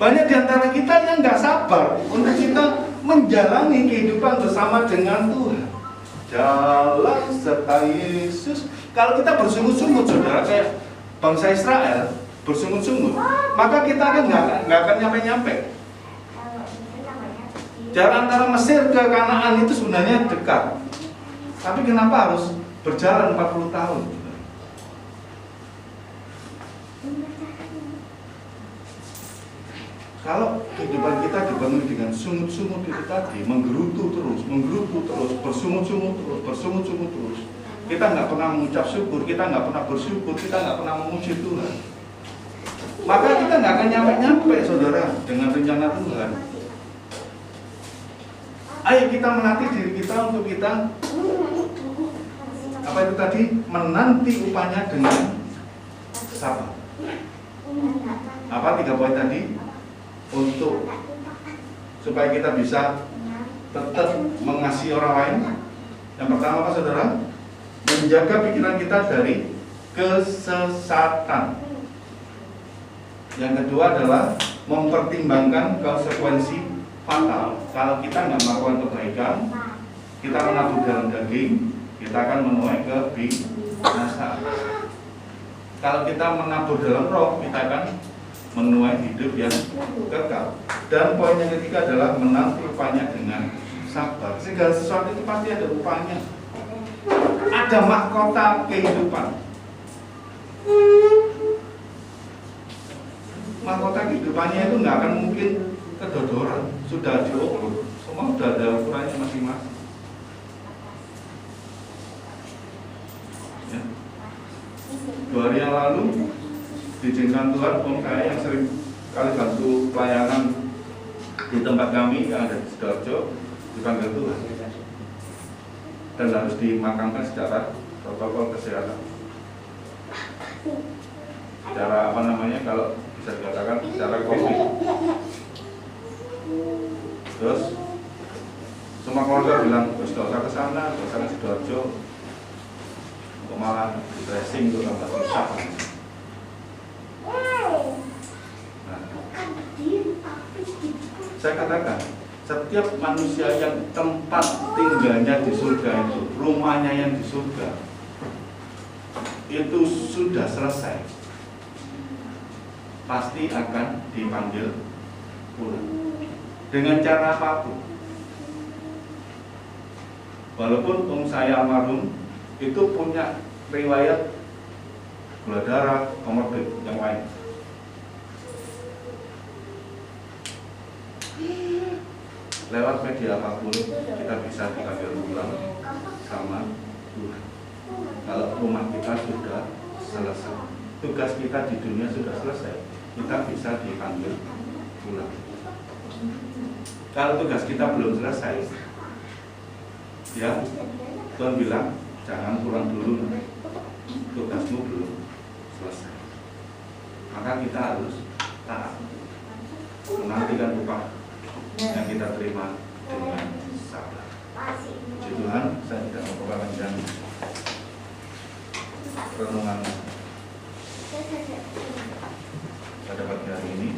Banyak di antara kita yang nggak sabar untuk kita menjalani kehidupan bersama dengan Tuhan. Jalan serta Yesus. Kalau kita bersungut-sungut, saudara, kayak bangsa Israel bersungut-sungut, maka kita kan nggak akan nyampe-nyampe. Jalan antara Mesir ke Kanaan itu sebenarnya dekat. Tapi kenapa harus berjalan 40 tahun? Kalau kehidupan kita dipenuhi dengan sungut-sungut itu tadi, menggerutu terus, bersungut-sungut terus. Kita nggak pernah mengucap syukur, kita nggak pernah bersyukur, kita nggak pernah memuji Tuhan. Maka kita nggak akan nyampe-nyampe, saudara, dengan rencana Tuhan. Ayo kita melatih diri kita untuk kita apa itu tadi, menanti upahnya dengan sabar. Apa 3 poin tadi? Untuk supaya kita bisa tetap mengasihi orang lain. Yang pertama apa saudara? Menjaga pikiran kita dari kesesatan. Yang kedua adalah mempertimbangkan konsekuensi fatal. Kalau kita nggak melakukan kebaikan, kita menabur dalam daging, kita akan menuai kebinasaan. Kalau kita menabur dalam roh, kita akan menuai hidup yang kekal. Dan poin yang ketiga adalah menanti upahnya dengan sabar. Segala sesuatu itu pasti ada upahnya. Ada mahkota kehidupan. Mahkota kehidupannya itu nggak akan mungkin kedodoran. Sudah diukur, semua sudah ada ukurannya masing-masing. Ya. 2 hari yang lalu diizinkan Tuhan, saya yang sering kali bantu pelayanan di tempat kami yang ada di Sidoarjo dipanggil Tuhan dan harus dimakamkan secara protokol kesehatan, secara apa namanya, kalau bisa dikatakan secara COVID. Terus semua keluarga bilang terus gak usah ke sana, gak usah ke Sidoarjo, untuk malah dressing untuk tambah susah. Saya katakan, setiap manusia yang tempat tinggalnya di surga itu, rumahnya yang di surga, itu sudah selesai, pasti akan dipanggil pulang dengan cara apapun. Walaupun saya almarhum itu punya riwayat gula darah, komorbid yang lain, lewat media apapun kita bisa dipanggil pulang sama Tuhan. Kalau rumah kita sudah selesai, tugas kita di dunia sudah selesai, kita bisa dipanggil pulang. Kalau tugas kita belum selesai, ya Tuhan bilang jangan pulang dulu, tugasmu belum selesai. Maka kita harus taat, menantikan upah yang kita terima dengan sabar. Puji Tuhan, saya tidak mau panjang renungan pada pagi hari ini.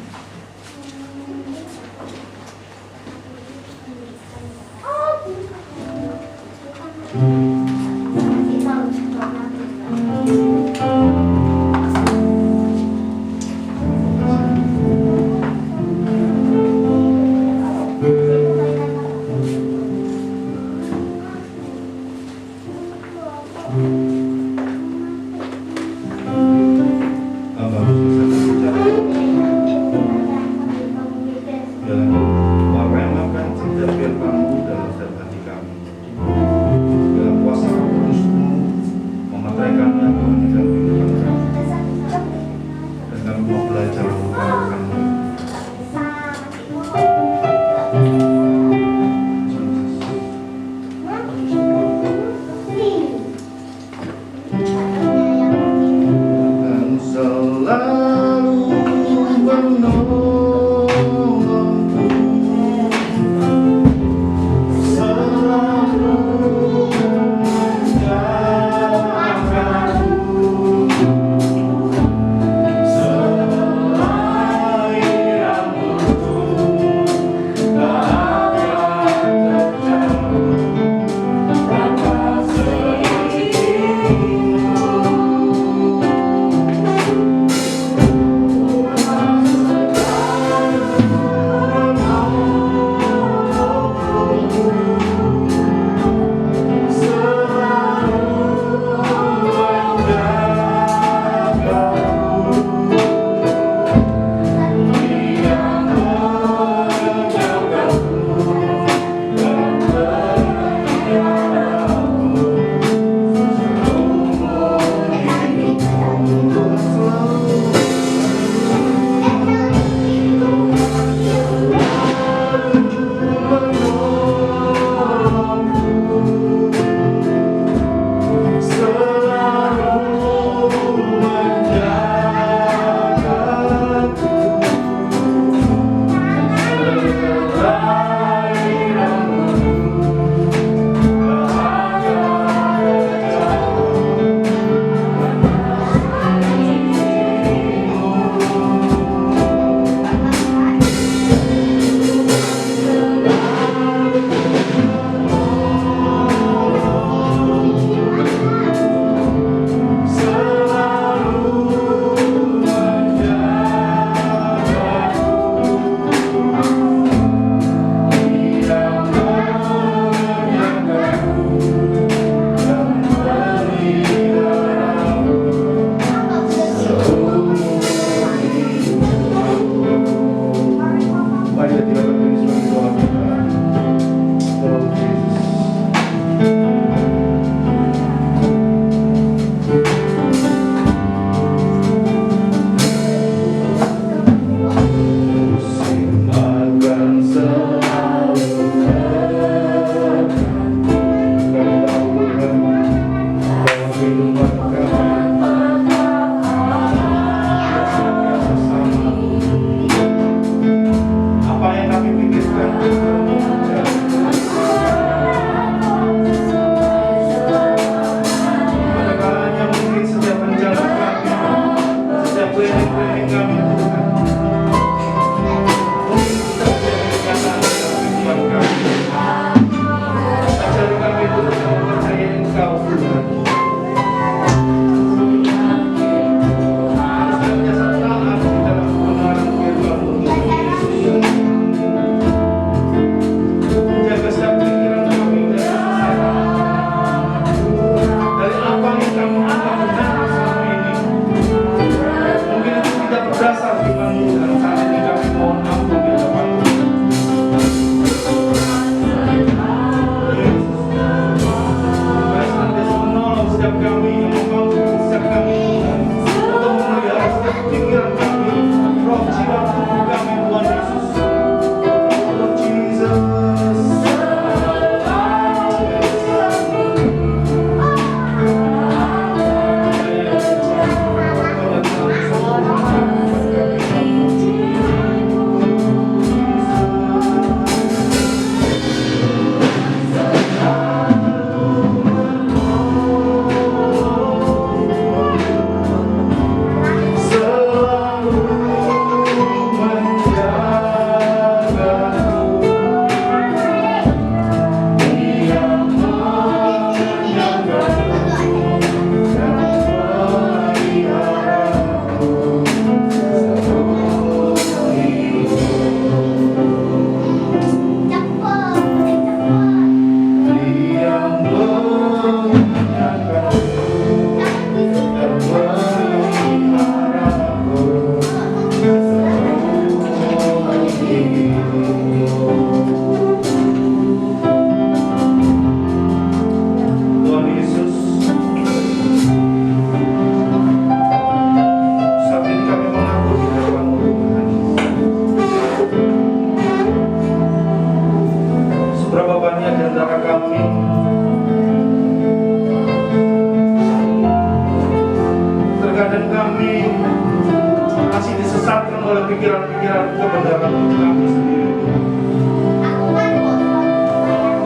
kebenaran untuk kami sendiri, Tuhan.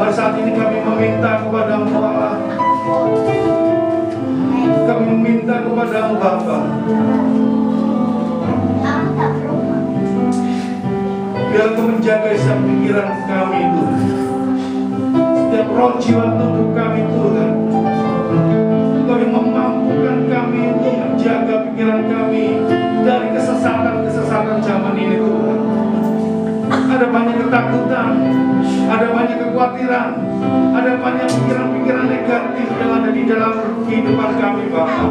Pada saat ini kami meminta kepada-Mu Allah, kami meminta kepada-Mu Bapa, biar Engkau menjaga setiap pikiran kami, Tuhan, setiap roh jiwa tubuh kami, Tuhan. Engkau yang memampukan kami untuk menjaga pikiran kami dari kesesatan-kesesatan zaman ini, Tuhan. Ada banyak ketakutan, ada banyak kekhawatiran, ada banyak pikiran-pikiran negatif yang ada di dalam kehidupan kami, Bapa.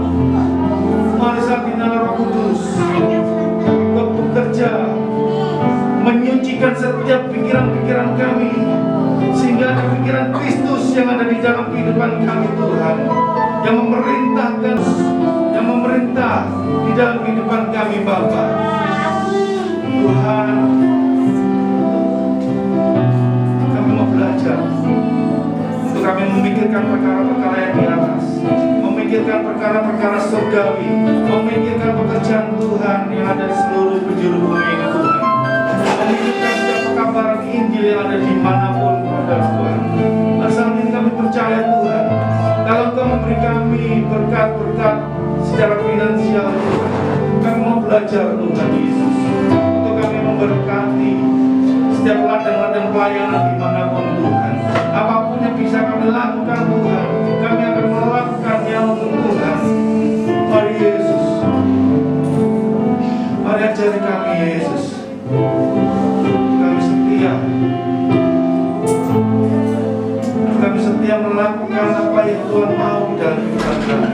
Mari saat ini Roh Kudus Engkau bekerja menyucikan setiap pikiran-pikiran kami, sehingga ada pikiran Kristus yang ada di dalam kehidupan kami, Tuhan, yang memerintah di dalam kehidupan kami, Bapa. Tuhan, kami mau belajar untuk kami memikirkan perkara-perkara yang di atas, memikirkan perkara-perkara surgawi, memikirkan pekerjaan Tuhan yang ada di seluruh penjuru bumi ini, Tuhan, memikirkan setiap pekabaran Injil yang ada dimanapun, Tuhan. Saat ini kami percaya, Tuhan, kalau Engkau memberi kami berkat-berkat secara finansial, Tuhan, kami mau belajar, Tuhan Yesus, untuk kami memberkati setiap ladang-ladang pelayanan dimanapun, Tuhan. Apapun yang bisa kami lakukan, Tuhan, kami akan melakukannya untuk Tuhan. Mari Yesus, mari ajari kami, Yesus. Kami setia, kami setia melakukan apa yang Tuhan mau di dalam kehidupan kami.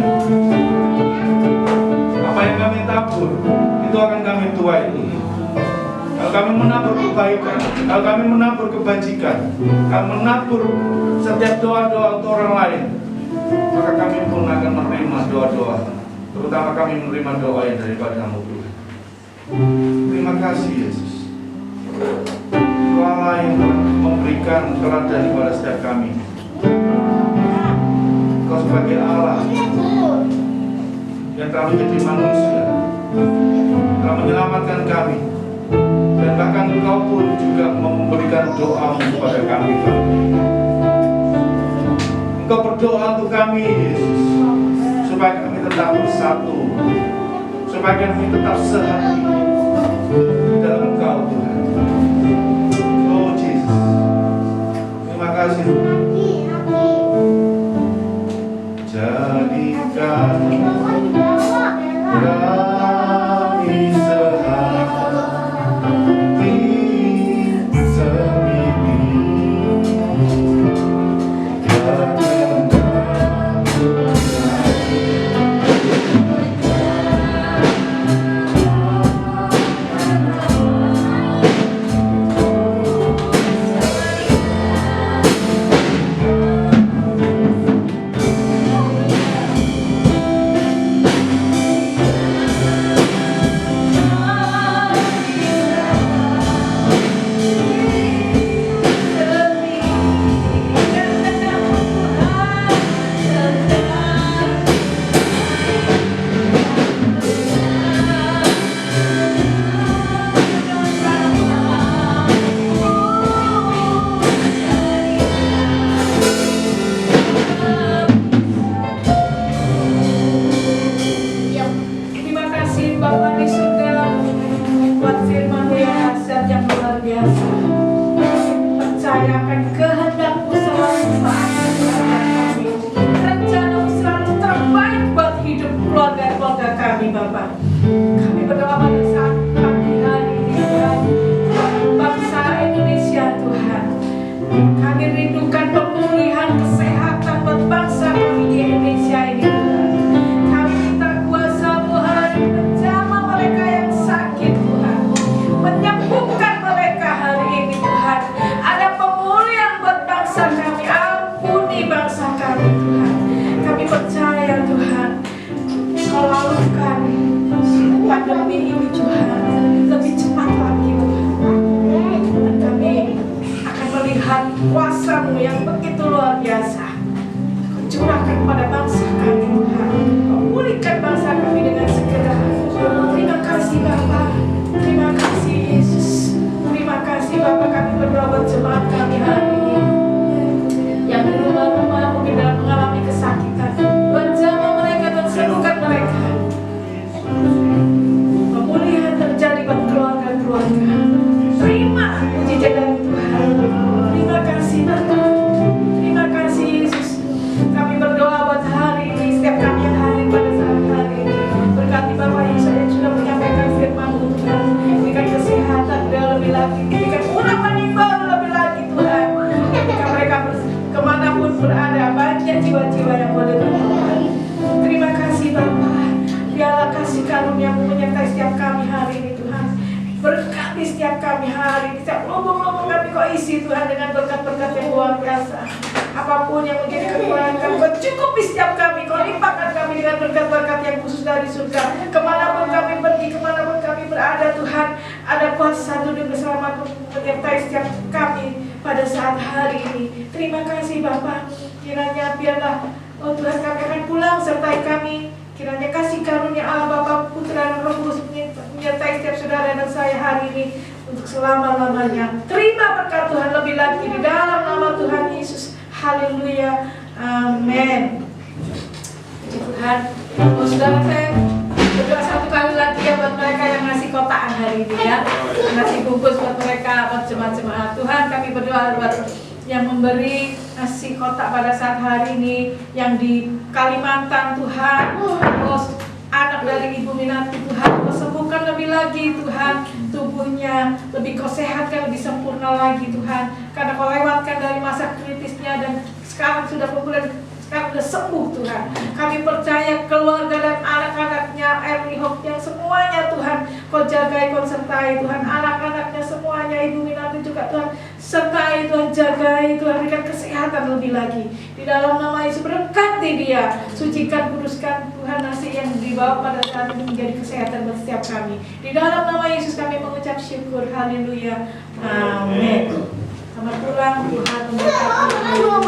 Apa yang kami tabur, itu akan kami tuai. Kalau kami menabur kebaikan, kalau kami menabur kebajikan, kami menabur setiap doa-doa untuk orang lain, maka kami pun akan menerima doa-doa, terutama kami menerima doa yang daripada-Mu, Tuhan. Terima kasih, Yesus. Allah yang memberikan teladan kepada setiap kami. Kau sebagai Allah yang telah menjadi manusia, telah menyelamatkan kami, dan bahkan Engkau pun juga memberikan doa kepada kami. Engkau berdoa untuk kami, Yesus, supaya kami tetap bersatu, supaya kami tetap sehati di dalam Engkau, Tuhan. Oh Jesus, terima kasih, Tuhan. Jadikan kami sehati semini, kuasa-Mu yang begitu luar biasa. Curahkan pada bangsa kami, Tuhan. Pulihkan bangsa kami dengan segera. Terima kasih Bapa. Terima kasih Yesus. Bapak, kami berdoa buat jemaat kami hari ini yang di rumah-rumah mungkin dalam mengalami kesakitan. Tuhan jamah mereka, Tuhan sembuhkan mereka. Pemulihan terjadi buat keluarga-keluarga. Terima mujizat dari Tuhan. Terima kasih Bapak. Terima kasih Yesus. Kami berdoa buat hari ini, setiap kami yang hadir pada saat hari ini. Berkati Bapak Yesus yang sudah menyampaikan firman-Mu Tuhan. Berikan kesehatan lebih lagi, berikan urapan yang baru lebih lagi Tuhan. Ketika mereka kemanapun berada, banyak jiwa-jiwa yang boleh bertobat. Terima kasih Bapak. Biarlah kasih karunia-Mu menyertai setiap kami hari ini Tuhan. Berkati setiap kami hari ini, setiap lubung-lubung kami Kau isi Tuhan dengan berkat-berkat yang luar biasa. Apapun yang menjadi kekurangan kami, Kau cukupi setiap kami, Kau limpahkan kami dengan berkat-berkat yang khusus dari surga. Kemanapun kami pergi, kemanapun kami berada Tuhan, ada kuasa tujuh keselamatan menyertai setiap kami pada saat hari ini. Terima kasih Bapak. Kiranya biarlah Tuhan kami akan pulang sertai kami. Kiranya kasih karunia Allah Bapa, Putra dan Roh Kudus menyertai setiap saudara dan saya hari ini untuk selama-lamanya. Terima berkat Tuhan lebih lagi di dalam nama Tuhan Yesus. Haleluya. Amin. Puji Tuhan. Saudara, saya berdoa satu kali lagi ya buat mereka yang ngasih kotaan hari ini ya. Ngasih bungkus buat mereka, buat jemaat-jemaat. Tuhan, kami berdoa buat yang memberi nasi kotak pada saat hari ini, yang di Kalimantan Tuhan, terus anak dari Ibu Minati Tuhan, Kau sembuhkan lebih lagi Tuhan, tubuhnya lebih Kau sehatkan, lebih sempurna lagi Tuhan, karena Kau lewatkan dari masa kritisnya dan sekarang sudah pemulihan, sekarang sudah sembuh Tuhan. Kami percaya keluarga dan anak-anaknya Ernie Hope yang semuanya Tuhan Kau jagai, Kau sertai Tuhan, anak-anaknya semuanya, Ibu Minati juga Tuhan sertai Tuhan, jagai Tuhan, berikan kesehatan lebih lagi di dalam nama Yesus. Berkati dia, sucikan, kuduskan Tuhan, nasi yang dibawa pada saat ini menjadi kesehatan buat setiap kami. Di dalam nama Yesus kami mengucap syukur. Haleluya. Amin. Selamat pulang, Tuhan memberkati.